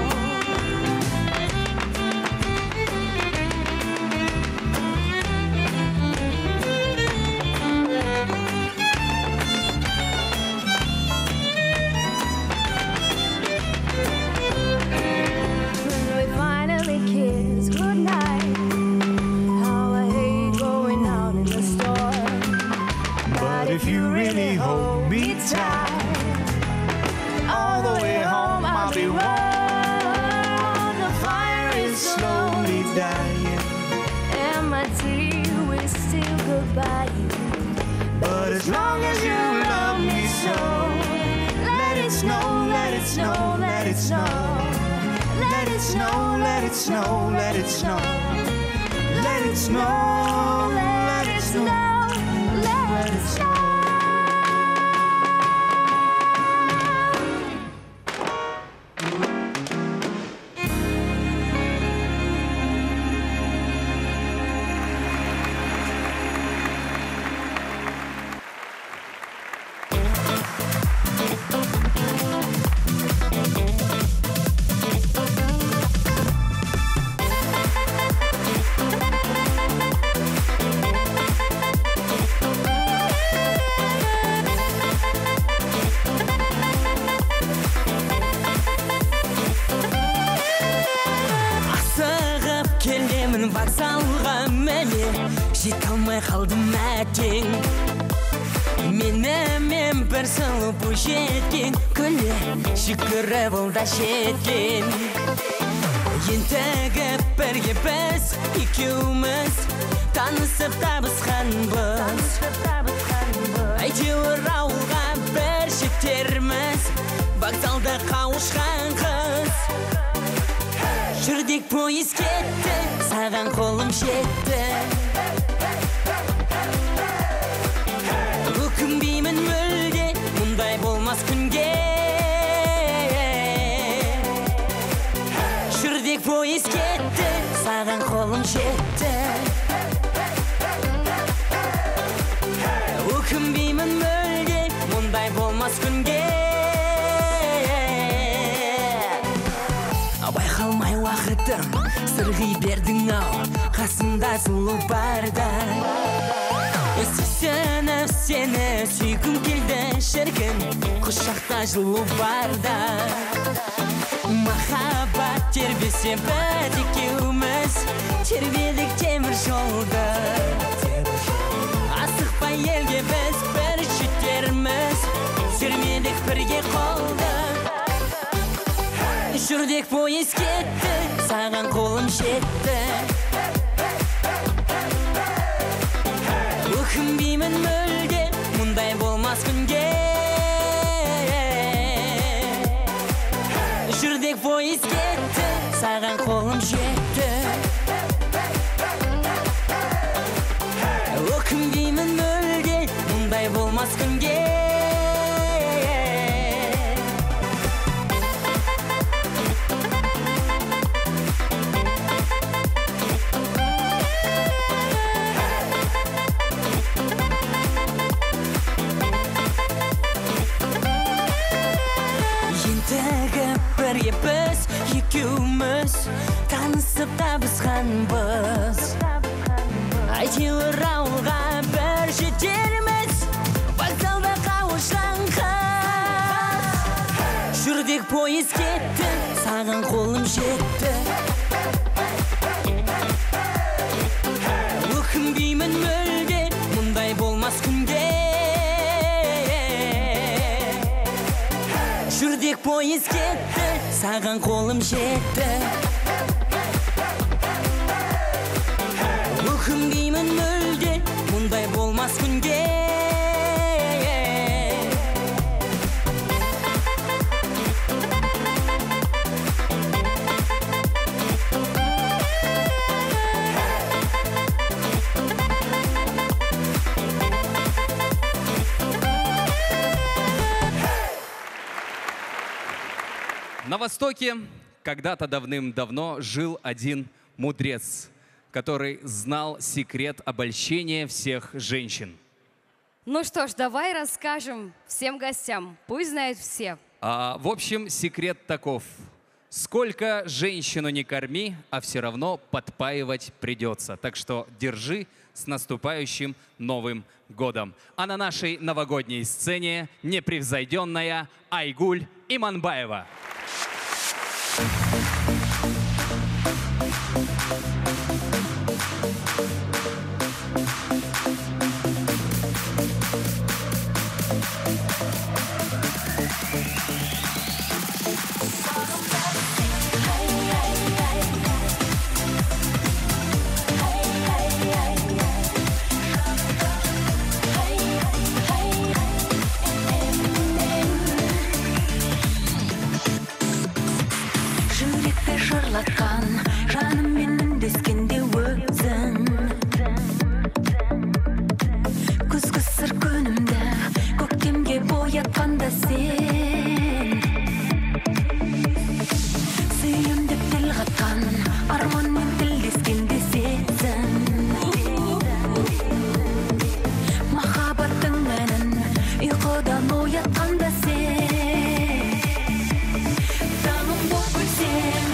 When we finally kiss goodnight, how I hate going out in the storm. But if you really hold me tight, all the way home I'll be warm. The fire is slowly dying, And my dear, we still goodbye. but as long as you love me so, let it snow, let it snow, let it snow. Let it snow, let it snow, let it snow. Let it snow, let it snow, let it snow. Асығып келемін вокзалға міне жете алмай қалдым әттең менімен бір сұлу бойжеткен күле шүкірі бұл да жеткен ентігіп бірге біз екеуміз танысып табысқанбыз әйтеуір ауылға бір жетерміз вокзалда қауышқан қыз жүрдек пойыз кетті саған қолым жетті өкінбеймін мүлде мұндай болмас күнге жүрдек пойыз кетті саған қолым жетті өкінбеймін мүлде мұндай болмас күнге байқалмай уақытым сырғи бердің ау қасымда сұлу барда сүйсініп сені сүйгім келді шіркін құшақта жылу барда махаббат тербесе біз екеуміз тербедік темір жолды асықпай елге біз бір жетерміз сермедік бірге қолды жүрдек пойыз кетті саған қолым жетті өкінбеймін мүлде мұндай болмас күнге жүрдек пойыз кетті саған қолым жетті өкінбеймін мүлде мұндай болмас күнге бірге біз екеуміз танысып табысқанбыз әйтеуір ауылға бір жетерміз вокзалда қауышқан қыз жүрдек пойыз кетті саған қолым жетті өкінбеймін мүлде мұндай болмас күнде жүрдек пойыз кетті саған қолым жетті өкінбеймін мүлде мұндай болмас күнге На Востоке когда-то давным-давно жил один мудрец, который знал секрет обольщения всех женщин. Ну что ж, давай расскажем всем гостям. Пусть знают все. В общем, секрет таков. Сколько женщину не корми, а все равно подпаивать придется. Так что держи с наступающим Новым годом. А на нашей новогодней сцене непревзойденная Айгуль Иманбаева. оятқанда сен сүйем деп тіл қатқан арманмен тілдескенде сенсің махаббаттың әнін ұйқыдан оятқанда сен таңым боп күлсең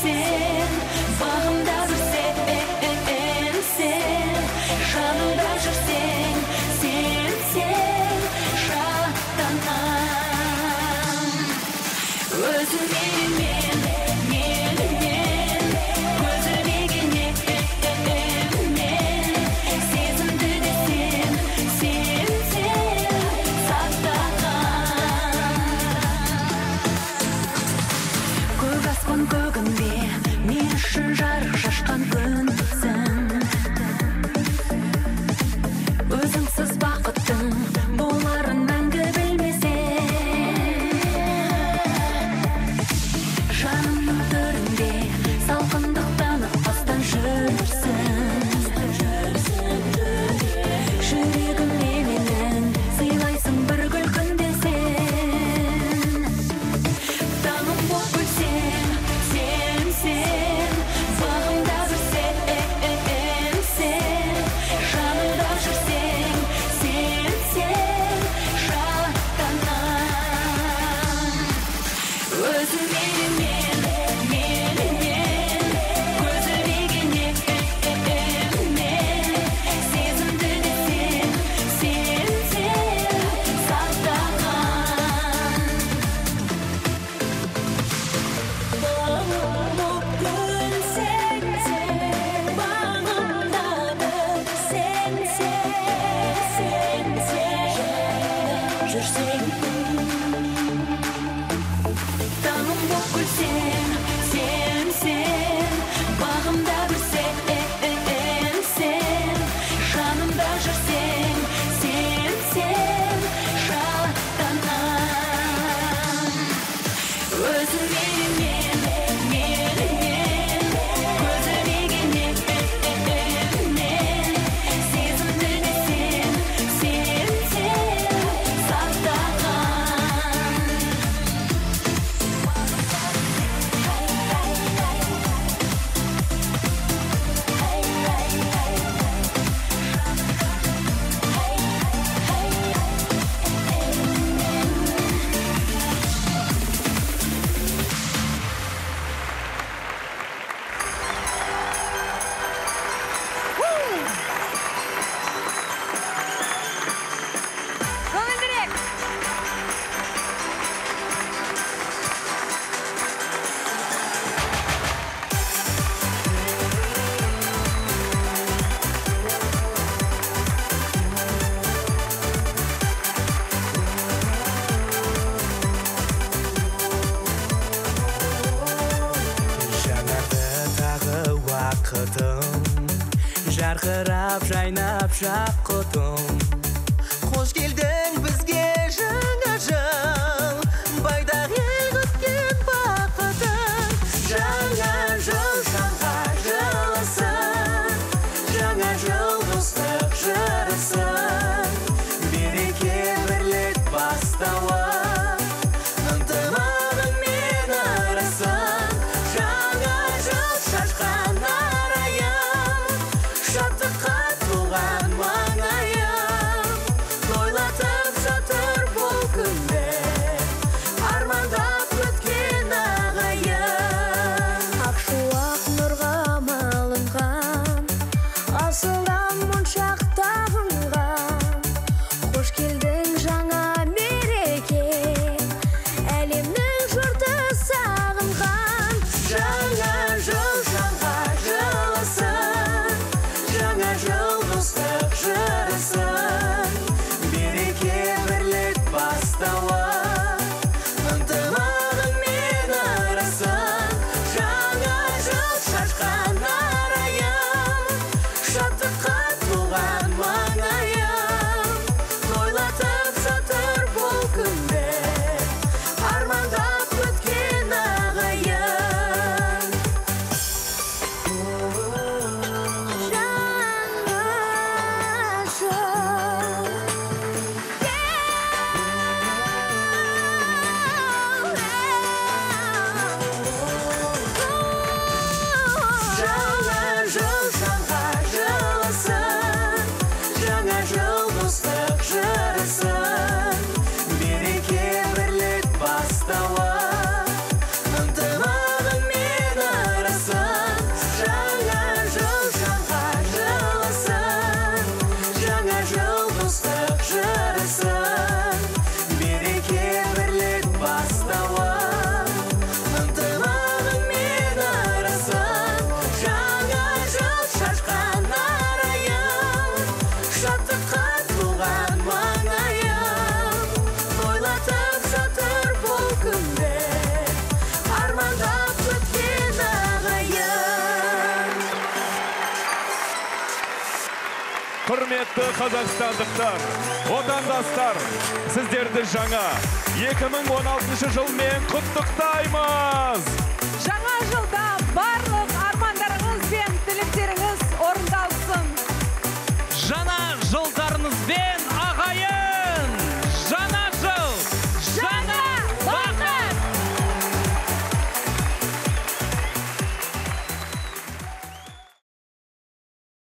сен бағымда жүрсең сен жанымда жүрсең сен шаттанам өзіңменен менімен көзілмеген еммен сезімді де сен сақтаған көк аспан көгінде мен үшін жарық шашқан күндізсің өзіңсіз бақыттың боларын мәңгі білмесең жанымның төрінде салқындықтан ықпастан жүрсің жүрегіме менің сыйлайсың бір күлкінде сен таңым боп күлсең сен бағымда жүрсең сен жанымда жүрсең сен шаттанам өзіңменен менімен көзілмеген еммен сезімді де сен сақтаған болып күлсең бағымда жүрсең жүрсең таңым боп күлсең сен бағымда жүрсең сен жанымда жүрсең сен шаттанам өзіңменен менімен көзілмеген еммен сезімді де сен сақтаған көңілдірек Жанарды тағы уақытым жарқырап жайнап жақұтым қош келдің бізге жаңа жыл байдақ ел күткен бақытың жаңа жыл жанға жылысын жаңа жыл достық жырысын береке бірлік бастауы ынтымағың мен ырысын жаңа жыл шашқан арайым шаттыққа толған маңайым жарқысын, береке бірлік бастауы. Ынтымағың мен арысын, жаңа жыл шашқан арайым, шаттыққа толған маңайым. Тойлатып жатыр бұл күнді, армандап күткен ағайын. Құрметті қазақстандықтар, отандастар, сіздерді жаңа 2016 жылмен құттықтаймыз! Жаңа